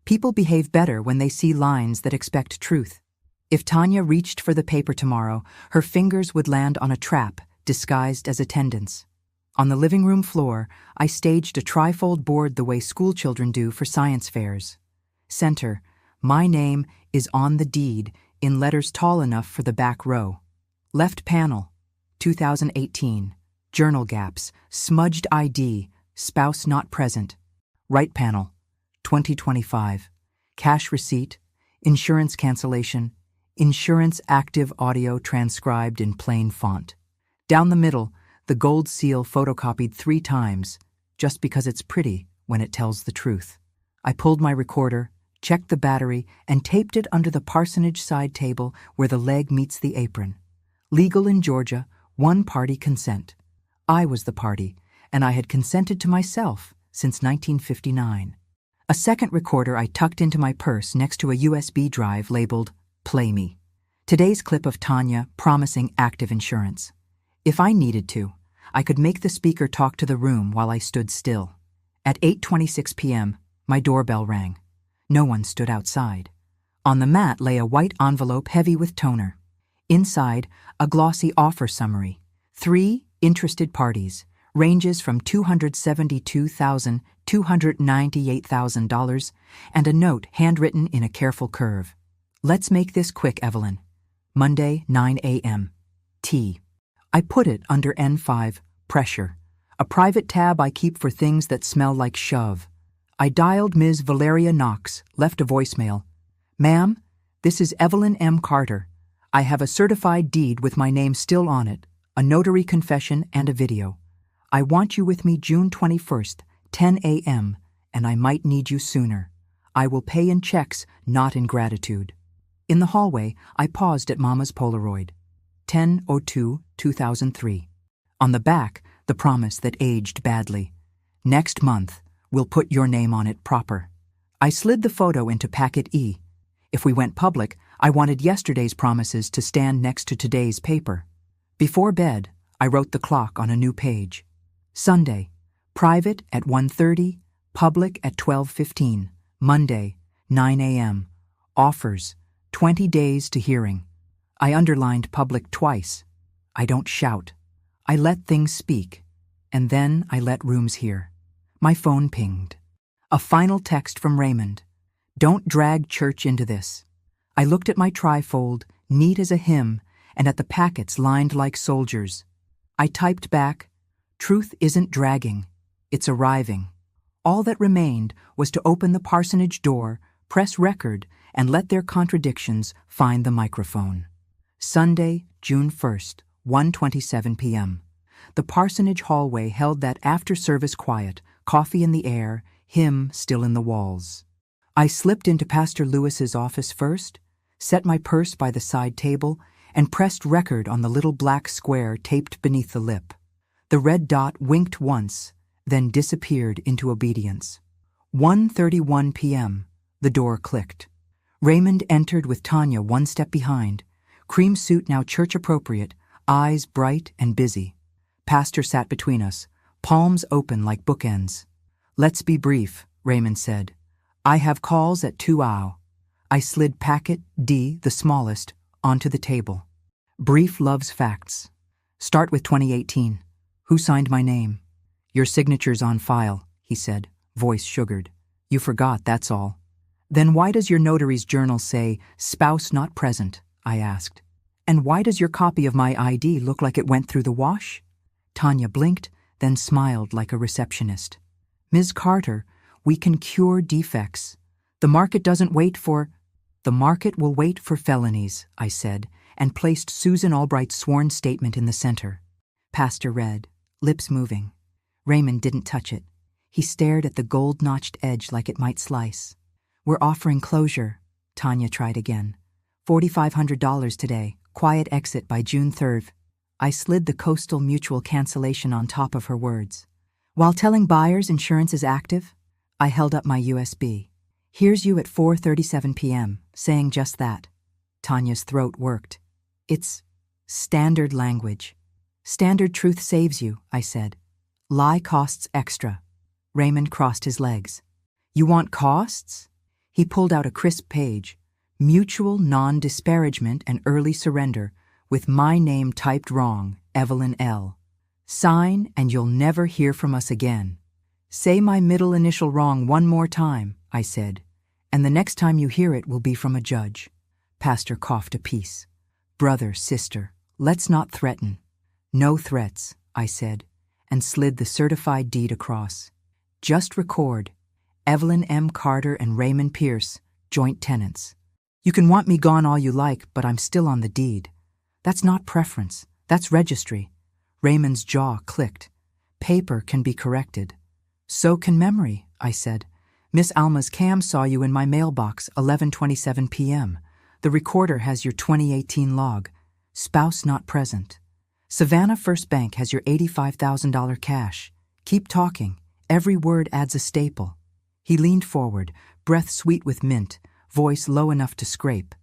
People behave better when they see lines that expect truth. If Tanya reached for the paper tomorrow, her fingers would land on a trap disguised as attendance. On the living room floor, I staged a trifold board the way schoolchildren do for science fairs. Center, my name is on the deed in letters tall enough for the back row. Left panel, 2018, journal gaps, smudged ID, spouse not present. Right panel, 2025, cash receipt, insurance cancellation, insurance active audio transcribed in plain font. Down the middle, the gold seal photocopied 3 times, just because it's pretty when it tells the truth. I pulled my recorder, checked the battery, and taped it under the parsonage side table where the leg meets the apron. Legal in Georgia, 1-party consent. I was the party, and I had consented to myself since 1959. A second recorder I tucked into my purse next to a USB drive labeled Play Me. Today's clip of Tanya promising active insurance. If I needed to, I could make the speaker talk to the room while I stood still. At 8:26 p.m., my doorbell rang. No one stood outside. On the mat lay a white envelope heavy with toner. Inside, a glossy offer summary. 3 interested parties, ranges from $272,000 to $298,000, and a note handwritten in a careful curve. "Let's make this quick, Evelyn. Monday, 9 a.m. T." I put it under N5, pressure, a private tab I keep for things that smell like shove. I dialed Ms. Valeria Knox, left a voicemail. "Ma'am, this is Evelyn M. Carter. I have a certified deed with my name still on it, a notary confession, and a video. I want you with me June 21st, 10 a.m., and I might need you sooner. I will pay in checks, not in gratitude." In the hallway, I paused at Mama's Polaroid. 10/02/2003. On the back, the promise that aged badly. "Next month, we'll put your name on it proper." I slid the photo into packet E. If we went public, I wanted yesterday's promises to stand next to today's paper. Before bed, I wrote the clock on a new page. Sunday, private at 1:30, public at 12:15. Monday, 9 a.m. Offers, 20 days to hearing. I underlined public twice. I don't shout. I let things speak. And then I let rooms hear. My phone pinged. A final text from Raymond. "Don't drag church into this." I looked at my trifold, neat as a hymn, and at the packets lined like soldiers. I typed back, "Truth isn't dragging. It's arriving." All that remained was to open the parsonage door, press record, and let their contradictions find the microphone. Sunday, June 1st, 1:27 p.m. The parsonage hallway held that after-service quiet, coffee in the air, hymn still in the walls. I slipped into Pastor Lewis's office first, set my purse by the side table, and pressed record on the little black square taped beneath the lip. The red dot winked once, then disappeared into obedience. 1:31 p.m. The door clicked. Raymond entered with Tanya one step behind, cream suit now church-appropriate, eyes bright and busy. Pastor sat between us, palms open like bookends. "Let's be brief," Raymond said. "I have calls at 2 hours. I slid packet D, the smallest, onto the table. "Brief loves facts. Start with 2018. Who signed my name?" "Your signature's on file," he said, voice sugared. "You forgot, that's all." "Then why does your notary's journal say, spouse not present?" I asked. And why does your copy of my ID look like it went through the wash? Tanya blinked, then smiled like a receptionist. Ms. Carter, we can cure defects. The market doesn't wait for— The market will wait for felonies, I said, and placed Susan Albright's sworn statement in the center. Pastor read, lips moving. Raymond didn't touch it. He stared at the gold-notched edge like it might slice. We're offering closure, Tanya tried again. $4,500 today, quiet exit by June 3rd. I slid the Coastal Mutual cancellation on top of her words. While telling buyers insurance is active, I held up my USB. Here's you at 4:37 p.m., saying just that. Tanya's throat worked. It's standard language. Standard truth saves you, I said. Lie costs extra. Raymond crossed his legs. You want costs? He pulled out a crisp page. Mutual non-disparagement and early surrender, with my name typed wrong, Evelyn L. Sign and you'll never hear from us again. Say my middle initial wrong one more time, I said, and the next time you hear it will be from a judge. Pastor coughed a piece. Brother, sister, let's not threaten. No threats, I said, and slid the certified deed across. Just record. Evelyn M. Carter and Raymond Pierce, joint tenants. You can want me gone all you like, but I'm still on the deed. That's not preference. That's registry. Raymond's jaw clicked. Paper can be corrected. So can memory, I said. Miss Alma's cam saw you in my mailbox, 11:27 p.m. The recorder has your 2018 log. Spouse not present. Savannah First Bank has your $85,000 cash. Keep talking. Every word adds a staple. He leaned forward, breath sweet with mint, voice low enough to scrape.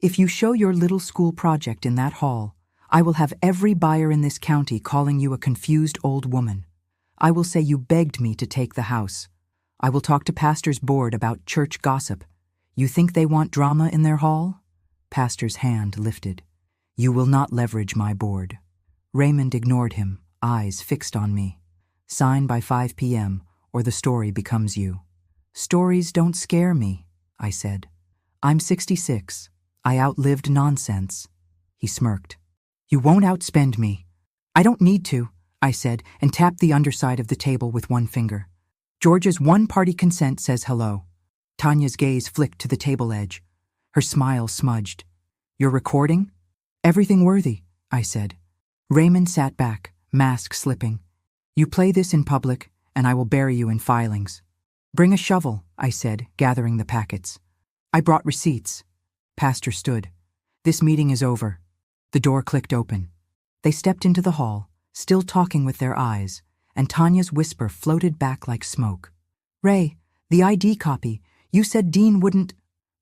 If you show your little school project in that hall, I will have every buyer in this county calling you a confused old woman. I will say you begged me to take the house. I will talk to Pastor's board about church gossip. You think they want drama in their hall? Pastor's hand lifted. You will not leverage my board. Raymond ignored him, eyes fixed on me. Sign by 5 p.m., or the story becomes you. Stories don't scare me, I said. I'm 66. I outlived nonsense. He smirked. You won't outspend me. I don't need to, I said, and tapped the underside of the table with one finger. Georgia's one-party consent says hello. Tanya's gaze flicked to the table edge. Her smile smudged. You're recording? Everything worthy, I said. Raymond sat back, mask slipping. You play this in public, and I will bury you in filings. Bring a shovel, I said, gathering the packets. I brought receipts. Pastor stood. This meeting is over. The door clicked open. They stepped into the hall, still talking with their eyes, and Tanya's whisper floated back like smoke. Ray, the ID copy. You said Dean wouldn't—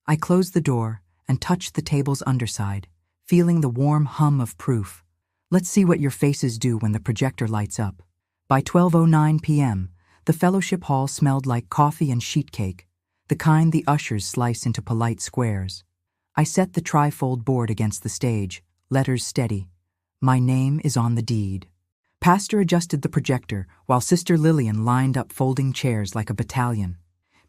I closed the door and touched the table's underside, feeling the warm hum of proof. Let's see what your faces do when the projector lights up. By 12:09 p.m., the fellowship hall smelled like coffee and sheet cake, the kind the ushers slice into polite squares. I set the trifold board against the stage, letters steady. My name is on the deed. Pastor adjusted the projector while Sister Lillian lined up folding chairs like a battalion.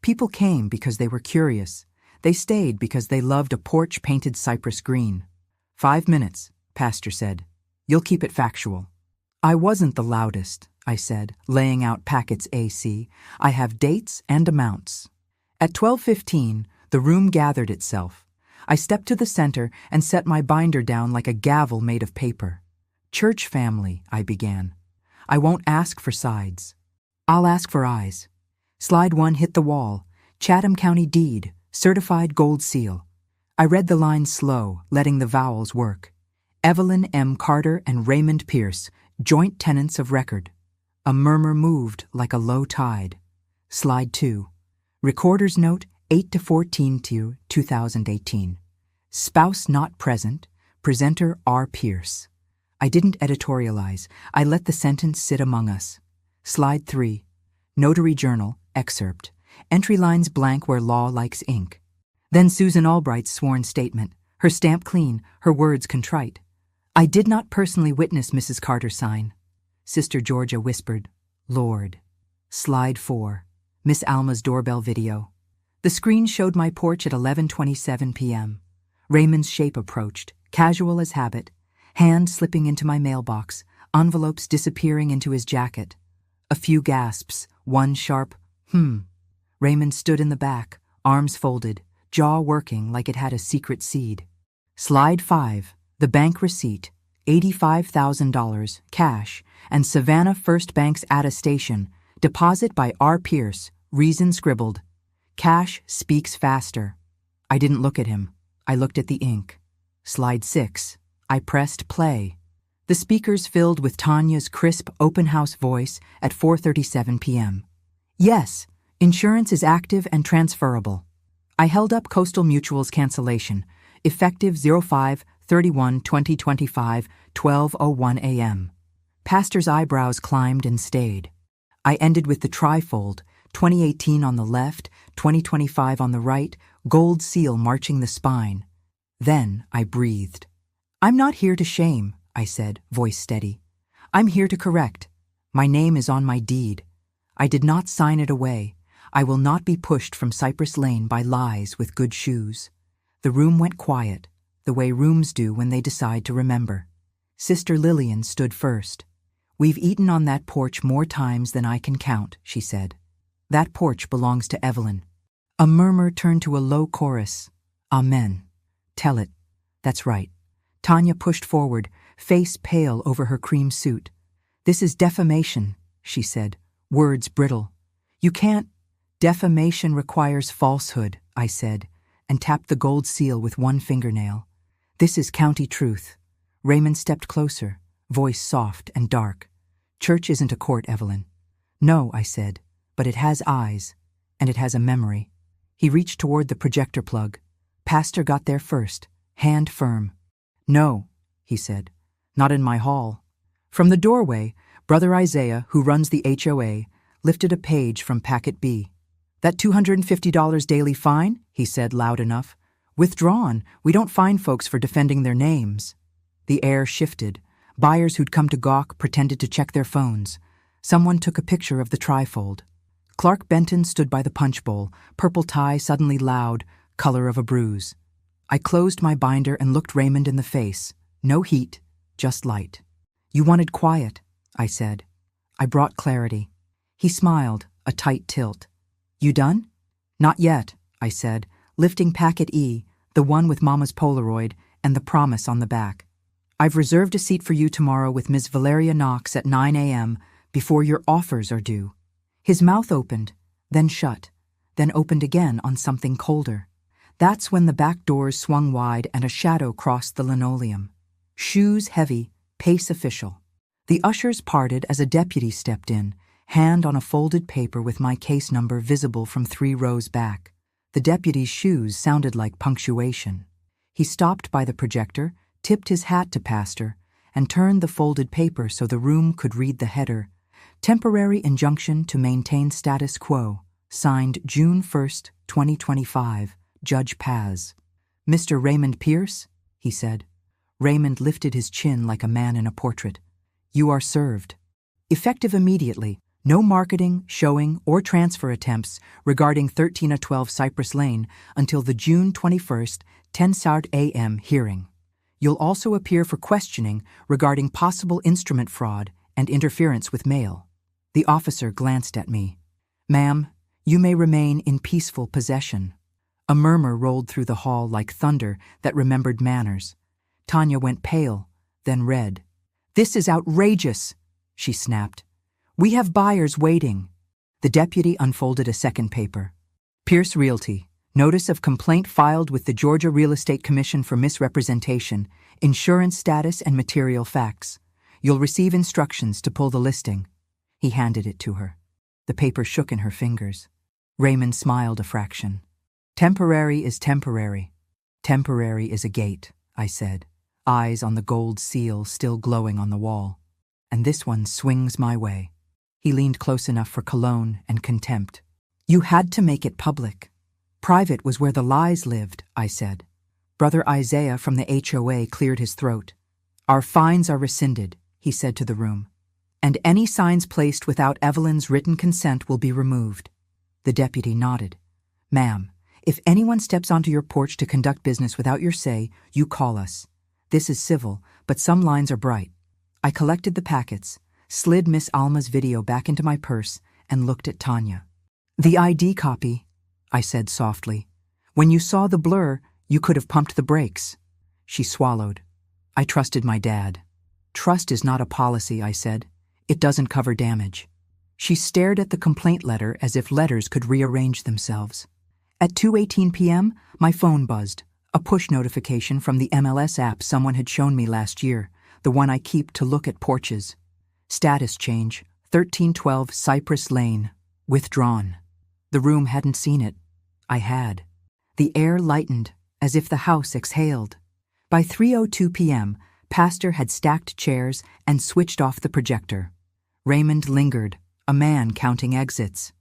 People came because they were curious. They stayed because they loved a porch painted cypress green. 5 minutes, Pastor said. You'll keep it factual. I wasn't the loudest, I said, laying out packets AC. I have dates and amounts. At 12:15, the room gathered itself. I stepped to the center and set my binder down like a gavel made of paper. Church family, I began. I won't ask for sides. I'll ask for eyes. Slide 1 hit the wall. Chatham County deed, certified gold seal. I read the lines slow, letting the vowels work. Evelyn M. Carter and Raymond Pierce, joint tenants of record. A murmur moved like a low tide. Slide 2. Recorder's note 8-14-2018. Spouse not present. Presenter R. Pierce. I didn't editorialize. I let the sentence sit among us. Slide 3. Notary journal, excerpt. Entry lines blank where law likes ink. Then Susan Albright's sworn statement, her stamp clean, her words contrite. I did not personally witness Mrs. Carter sign. Sister Georgia whispered, Lord. Slide 4. Miss Alma's doorbell video. The screen showed my porch at 11:27 p.m. Raymond's shape approached, casual as habit, hand slipping into my mailbox, envelopes disappearing into his jacket. A few gasps, one sharp, Raymond stood in the back, arms folded, jaw working like it had a secret seed. Slide 5, the bank receipt, $85,000, cash, and Savannah First Bank's attestation, deposit by R. Pierce, reason scribbled. Cash speaks faster. I didn't look at him. I looked at the ink. Slide 6. I pressed play. The speakers filled with Tanya's crisp open house voice at 4:37 p.m. Yes, insurance is active and transferable. I held up Coastal Mutual's cancellation, effective 05/31/2025, 12:01 a.m. Pastor's eyebrows climbed and stayed. I ended with the trifold, 2018 on the left, 2025 on the right, gold seal marching the spine. Then I breathed. I'm not here to shame, I said, voice steady. I'm here to correct. My name is on my deed. I did not sign it away. I will not be pushed from Cypress Lane by lies with good shoes. The room went quiet, the way rooms do when they decide to remember. Sister Lillian stood first. We've eaten on that porch more times than I can count, she said. That porch belongs to Evelyn. A murmur turned to a low chorus. Amen. Tell it. That's right. Tanya pushed forward, face pale over her cream suit. This is defamation, she said, words brittle. You can't. Defamation requires falsehood, I said, and tapped the gold seal with one fingernail. This is county truth. Raymond stepped closer, voice soft and dark. Church isn't a court, Evelyn. No, I said, but it has eyes, and it has a memory. He reached toward the projector plug. Pastor got there first, hand firm. No, he said, not in my hall. From the doorway, Brother Isaiah, who runs the HOA, lifted a page from Packet B. That $250 daily fine, he said loud enough. Withdrawn. We don't fine folks for defending their names. The air shifted. Buyers who'd come to gawk pretended to check their phones. Someone took a picture of the trifold. Clark Benton stood by the punch bowl, purple tie suddenly loud, color of a bruise. I closed my binder and looked Raymond in the face. No heat, just light. You wanted quiet, I said. I brought clarity. He smiled, a tight tilt. You done? Not yet, I said, lifting Packet E, the one with Mama's Polaroid, and the promise on the back. I've reserved a seat for you tomorrow with Miss Valeria Knox at 9 a.m. before your offers are due. His mouth opened, then shut, then opened again on something colder. That's when the back doors swung wide and a shadow crossed the linoleum. Shoes heavy, pace official. The ushers parted as a deputy stepped in, hand on a folded paper with my case number visible from 3 rows back. The deputy's shoes sounded like punctuation. He stopped by the projector, tipped his hat to Pastor, and turned the folded paper so the room could read the header. Temporary injunction to maintain status quo, signed June 1st, 2025, Judge Paz. Mr. Raymond Pierce, he said. Raymond lifted his chin like a man in a portrait. You are served. Effective immediately. No marketing, showing, or transfer attempts regarding 13-12 Cypress Lane until the June 21st, 10 a.m. hearing. You'll also appear for questioning regarding possible instrument fraud and interference with mail. The officer glanced at me. Ma'am, you may remain in peaceful possession. A murmur rolled through the hall like thunder that remembered manners. Tanya went pale, then red. This is outrageous, she snapped. We have buyers waiting. The deputy unfolded a second paper. Pierce Realty. Notice of complaint filed with the Georgia Real Estate Commission for misrepresentation, insurance status, and material facts. You'll receive instructions to pull the listing. He handed it to her. The paper shook in her fingers. Raymond smiled a fraction. Temporary is temporary. Temporary is a gate, I said, eyes on the gold seal still glowing on the wall. And this one swings my way. He leaned close enough for cologne and contempt. You had to make it public. Private was where the lies lived, I said. Brother Isaiah from the HOA cleared his throat. Our fines are rescinded, he said to the room. And any signs placed without Evelyn's written consent will be removed. The deputy nodded. Ma'am, if anyone steps onto your porch to conduct business without your say, you call us. This is civil, but some lines are bright. I collected the packets, slid Miss Alma's video back into my purse, and looked at Tanya. The ID copy, I said softly. When you saw the blur, you could have pumped the brakes. She swallowed. I trusted my dad. Trust is not a policy, I said. It doesn't cover damage. She stared at the complaint letter as if letters could rearrange themselves. At 2:18 p.m., my phone buzzed, a push notification from the MLS app someone had shown me last year, the one I keep to look at porches. Status change, 1312 Cypress Lane, withdrawn. The room hadn't seen it. I had. The air lightened, as if the house exhaled. By 3:02 p.m., Pastor had stacked chairs and switched off the projector. Raymond lingered, a man counting exits.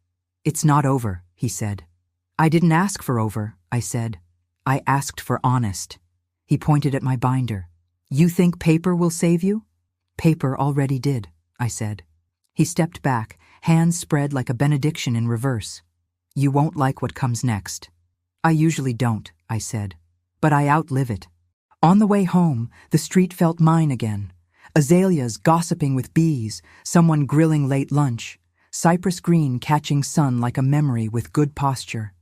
It's not over, he said. I didn't ask for over, I said. I asked for honest. He pointed at my binder. You think paper will save you? Paper already did, I said. He stepped back, hands spread like a benediction in reverse. You won't like what comes next. I usually don't, I said. But I outlive it. On the way home, the street felt mine again. Azaleas gossiping with bees, someone grilling late lunch, cypress green catching sun like a memory with good posture.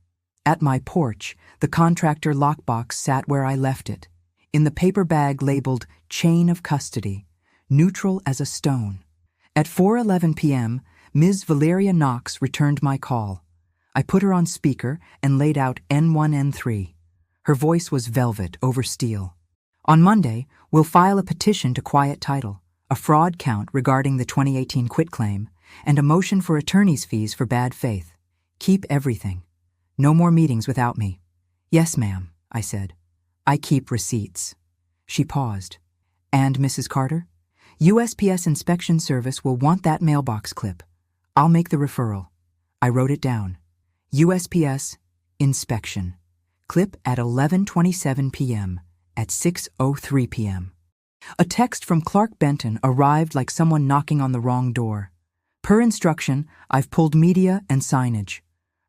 At my porch, the contractor lockbox sat where I left it, in the paper bag labeled Chain of Custody, neutral as a stone. At 4:11 p.m., Ms. Valeria Knox returned my call. I put her on speaker and laid out N1, N3. Her voice was velvet over steel. On Monday, we'll file a petition to quiet title, a fraud count regarding the 2018 quitclaim, and a motion for attorney's fees for bad faith. Keep everything. No more meetings without me. Yes, ma'am, I said. I keep receipts. She paused. And, Mrs. Carter? USPS Inspection Service will want that mailbox clip. I'll make the referral. I wrote it down. USPS Inspection. Clip at 11:27 p.m. at 6:03 p.m. A text from Clark Benton arrived like someone knocking on the wrong door. Per instruction, I've pulled media and signage.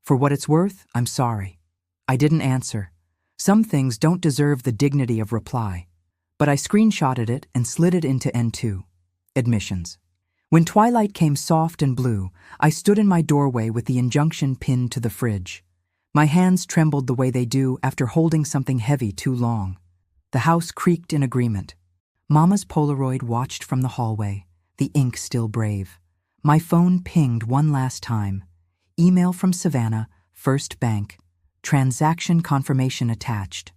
For what it's worth, I'm sorry. I didn't answer. Some things don't deserve the dignity of reply. But I screenshotted it and slid it into N2. Admissions. When twilight came soft and blue, I stood in my doorway with the injunction pinned to the fridge. My hands trembled the way they do after holding something heavy too long. The house creaked in agreement. Mama's Polaroid watched from the hallway, the ink still brave. My phone pinged one last time. Email from Savannah, First Bank. Transaction confirmation attached.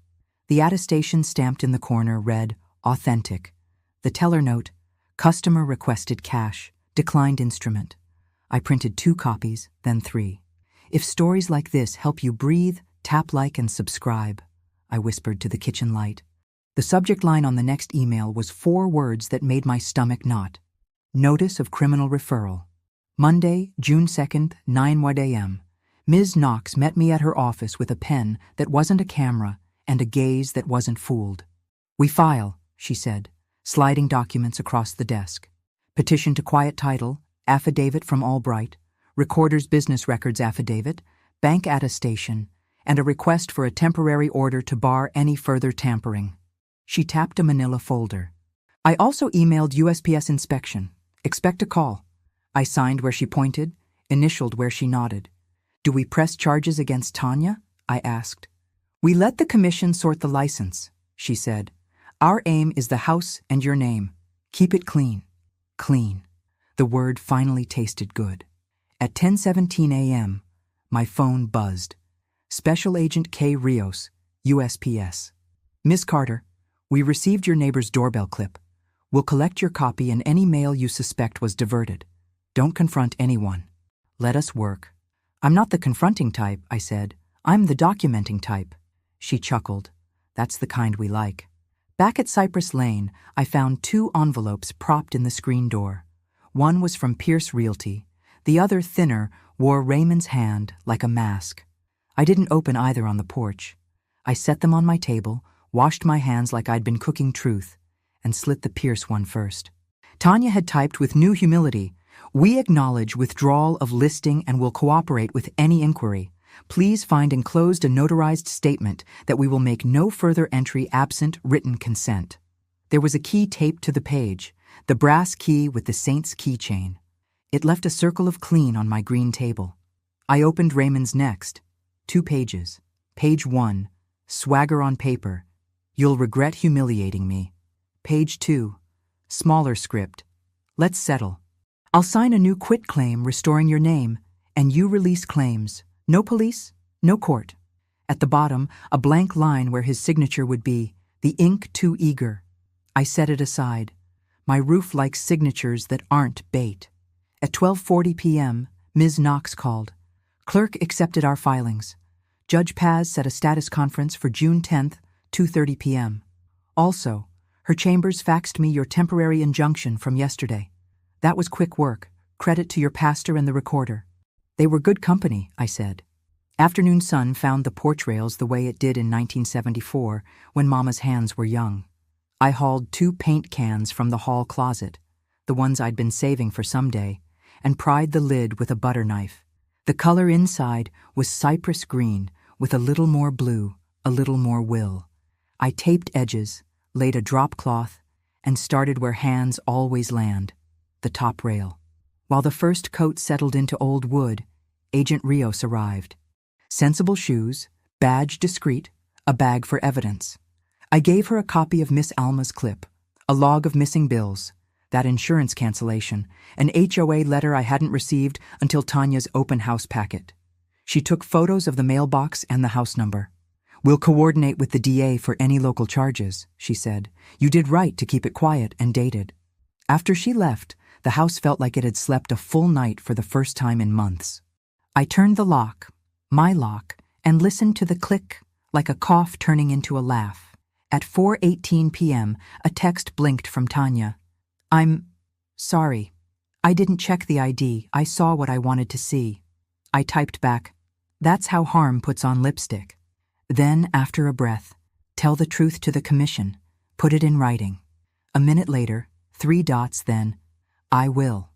The attestation stamped in the corner read, Authentic. The teller note, Customer requested cash, declined instrument. I printed 2 copies, then 3. If stories like this help you breathe, tap like and subscribe, I whispered to the kitchen light. The subject line on the next email was 4 words that made my stomach knot. Notice of criminal referral. Monday, June 2nd, 9:00 a.m. Ms. Knox met me at her office with a pen that wasn't a camera and a gaze that wasn't fooled. We file, she said, sliding documents across the desk. Petition to quiet title, affidavit from Albright, recorder's business records affidavit, bank attestation, and a request for a temporary order to bar any further tampering. She tapped a manila folder. I also emailed USPS inspection. Expect a call. I signed where she pointed, initialed where she nodded. Do we press charges against Tanya? I asked. We let the commission sort the license, she said. Our aim is the house and your name. Keep it clean. Clean. The word finally tasted good. At 10:17 a.m., my phone buzzed. Special Agent K. Rios, USPS. Miss Carter, we received your neighbor's doorbell clip. We'll collect your copy and any mail you suspect was diverted. Don't confront anyone. Let us work. I'm not the confronting type, I said. I'm the documenting type. She chuckled. That's the kind we like. Back at Cypress Lane, I found 2 envelopes propped in the screen door. One was from Pierce Realty. The other, thinner, wore Raymond's hand like a mask. I didn't open either on the porch. I set them on my table, washed my hands like I'd been cooking truth, and slit the Pierce one first. Tanya had typed with new humility, We acknowledge withdrawal of listing and will cooperate with any inquiry. Please find enclosed a notarized statement that we will make no further entry absent written consent. There was a key taped to the page, the brass key with the saint's keychain. It left a circle of clean on my green table. I opened Raymond's next. 2 pages. Page 1, swagger on paper. You'll regret humiliating me. Page 2, smaller script. Let's settle. I'll sign a new quitclaim restoring your name, and you release claims. No police, no court. At the bottom, a blank line where his signature would be, the ink too eager. I set it aside. My roof likes signatures that aren't bait. At 12:40 p.m., Ms. Knox called. Clerk accepted our filings. Judge Paz set a status conference for June 10th, 2:30 p.m. Also, her chambers faxed me your temporary injunction from yesterday. That was quick work. Credit to your pastor and the recorder. They were good company, I said. Afternoon sun found the porch rails the way it did in 1974 when Mama's hands were young. I hauled 2 paint cans from the hall closet, the ones I'd been saving for someday, and pried the lid with a butter knife. The color inside was cypress green with a little more blue, a little more will. I taped edges, laid a drop cloth, and started where hands always land, the top rail. While the first coat settled into old wood, Agent Rios arrived. Sensible shoes, badge discreet, a bag for evidence. I gave her a copy of Miss Alma's clip, a log of missing bills, that insurance cancellation, an HOA letter I hadn't received until Tanya's open house packet. She took photos of the mailbox and the house number. We'll coordinate with the DA for any local charges, she said. You did right to keep it quiet and dated. After she left, the house felt like it had slept a full night for the first time in months. I turned the lock, my lock, and listened to the click, like a cough turning into a laugh. At 4:18 p.m., a text blinked from Tanya. I'm sorry. I didn't check the ID. I saw what I wanted to see. I typed back, that's how harm puts on lipstick. Then, after a breath, tell the truth to the commission. Put it in writing. A minute later, 3 dots, then, I will.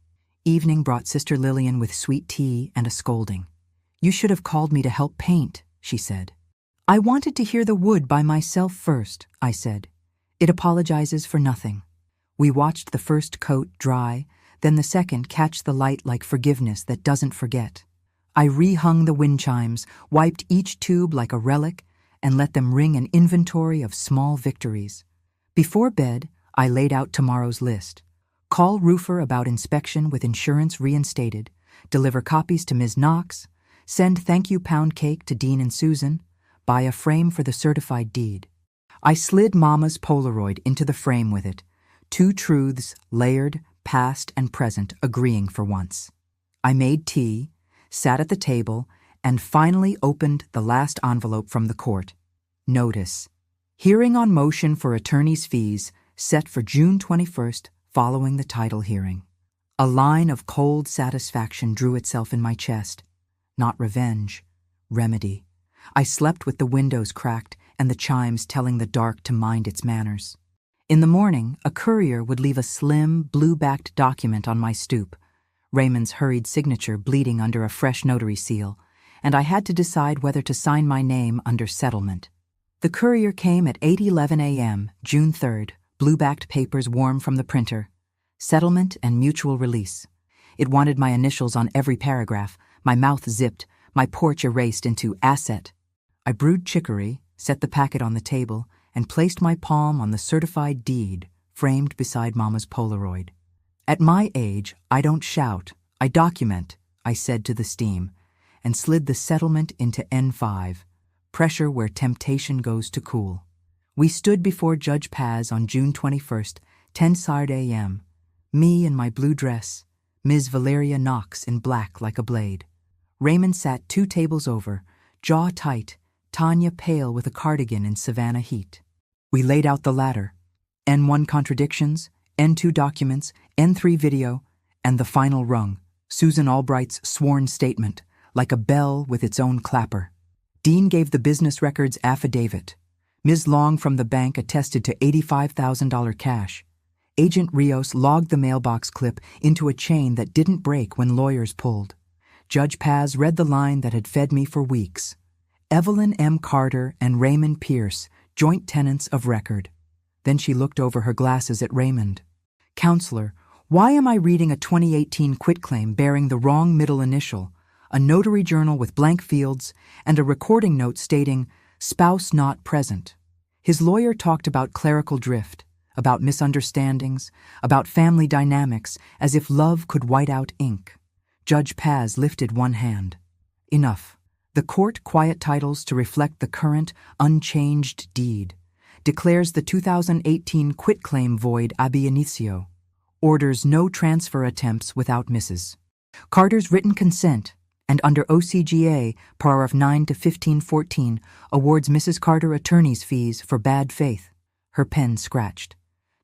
Evening brought Sister Lillian with sweet tea and a scolding. You should have called me to help paint, she said. I wanted to hear the wood by myself first, I said. It apologizes for nothing. We watched the first coat dry, then the second catch the light like forgiveness that doesn't forget. I rehung the wind chimes, wiped each tube like a relic, and let them ring an inventory of small victories. Before bed, I laid out tomorrow's list. Call roofer about inspection with insurance reinstated, deliver copies to Ms. Knox, send thank you pound cake to Dean and Susan, buy a frame for the certified deed. I slid Mama's Polaroid into the frame with it, 2 truths, layered, past and present, agreeing for once. I made tea, sat at the table, and finally opened the last envelope from the court. Notice: hearing on motion for attorney's fees set for June 21st following the title hearing. A line of cold satisfaction drew itself in my chest. Not revenge, remedy. I slept with the windows cracked and the chimes telling the dark to mind its manners. In the morning, a courier would leave a slim, blue-backed document on my stoop, Raymond's hurried signature bleeding under a fresh notary seal, and I had to decide whether to sign my name under settlement. The courier came at 8:11 a.m., June 3rd, blue-backed papers warm from the printer. Settlement and mutual release. It wanted my initials on every paragraph, my mouth zipped, my porch erased into asset. I brewed chicory, set the packet on the table, and placed my palm on the certified deed framed beside Mama's Polaroid. At my age, I don't shout, I document, I said to the steam, and slid the settlement into N5, pressure where temptation goes to cool. We stood before Judge Paz on June 21st, 10:00 a.m., me in my blue dress, Ms. Valeria Knox in black like a blade. Raymond sat 2 tables over, jaw tight, Tanya pale with a cardigan in Savannah heat. We laid out the ladder. N1 contradictions, N2 documents, N3 video, and the final rung, Susan Albright's sworn statement, like a bell with its own clapper. Dean gave the business records affidavit. Ms. Long from the bank attested to $85,000 cash. Agent Rios logged the mailbox clip into a chain that didn't break when lawyers pulled. Judge Paz read the line that had fed me for weeks. Evelyn M. Carter and Raymond Pierce, joint tenants of record. Then she looked over her glasses at Raymond. Counselor, why am I reading a 2018 quitclaim bearing the wrong middle initial, a notary journal with blank fields, and a recording note stating, spouse not present? His lawyer talked about clerical drift, about misunderstandings, about family dynamics, as if love could white out ink. Judge Paz lifted one hand. Enough. The court quiet titles to reflect the current, unchanged deed. Declares the 2018 quitclaim void ab initio. Orders no transfer attempts without Mrs. Carter's written consent, and under OCGA, paragraph 9 to 1514, awards Mrs. Carter attorney's fees for bad faith. Her pen scratched.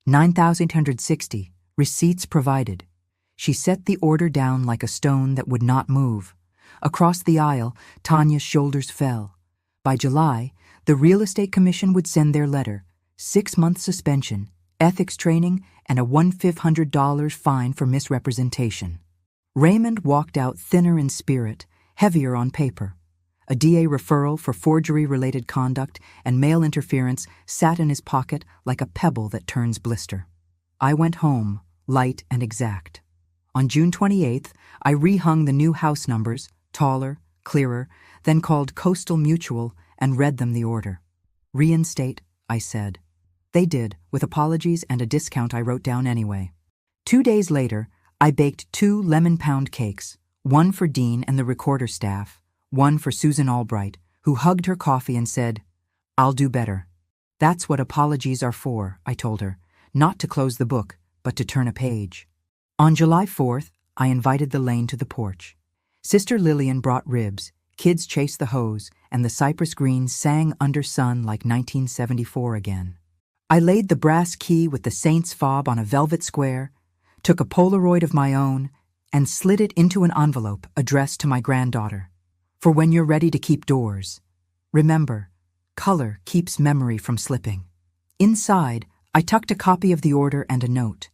9,860, receipts provided. She set the order down like a stone that would not move. Across the aisle, Tanya's shoulders fell. By July, the Real Estate Commission would send their letter, 6-month suspension, ethics training, and a $1,500 fine for misrepresentation. Raymond walked out thinner in spirit, heavier on paper. A DA referral for forgery-related conduct and mail interference sat in his pocket like a pebble that turns blister. I went home, light and exact. On June 28th, I rehung the new house numbers, taller, clearer, then called Coastal Mutual and read them the order. Reinstate, I said. They did, with apologies and a discount I wrote down anyway. 2 days later, I baked 2 lemon pound cakes, one for Dean and the recorder staff, one for Susan Albright, who hugged her coffee and said, I'll do better. That's what apologies are for, I told her, not to close the book, but to turn a page. On July 4th, I invited the Lane to the porch. Sister Lillian brought ribs, kids chased the hose, and the cypress greens sang under sun like 1974 again. I laid the brass key with the saint's fob on a velvet square, took a Polaroid of my own, and slid it into an envelope addressed to my granddaughter. For when you're ready to keep doors, remember, color keeps memory from slipping. Inside, I tucked a copy of the order and a note.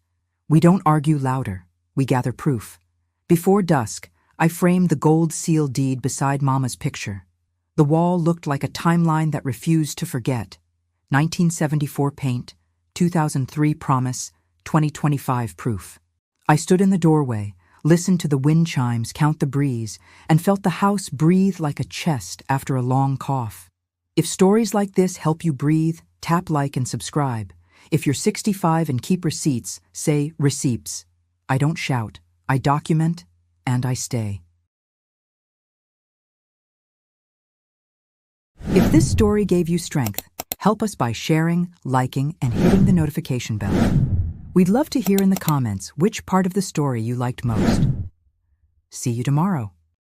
We don't argue louder, we gather proof. Before dusk, I framed the gold seal deed beside Mama's picture. The wall looked like a timeline that refused to forget. 1974 paint, 2003 promise, 2025 proof. I stood in the doorway, listened to the wind chimes count the breeze, and felt the house breathe like a chest after a long cough. If stories like this help you breathe, tap like and subscribe. If you're 65 and keep receipts, say receipts. I don't shout, I document, and I stay. If this story gave you strength, help us by sharing, liking, and hitting the notification bell. We'd love to hear in the comments which part of the story you liked most. See you tomorrow.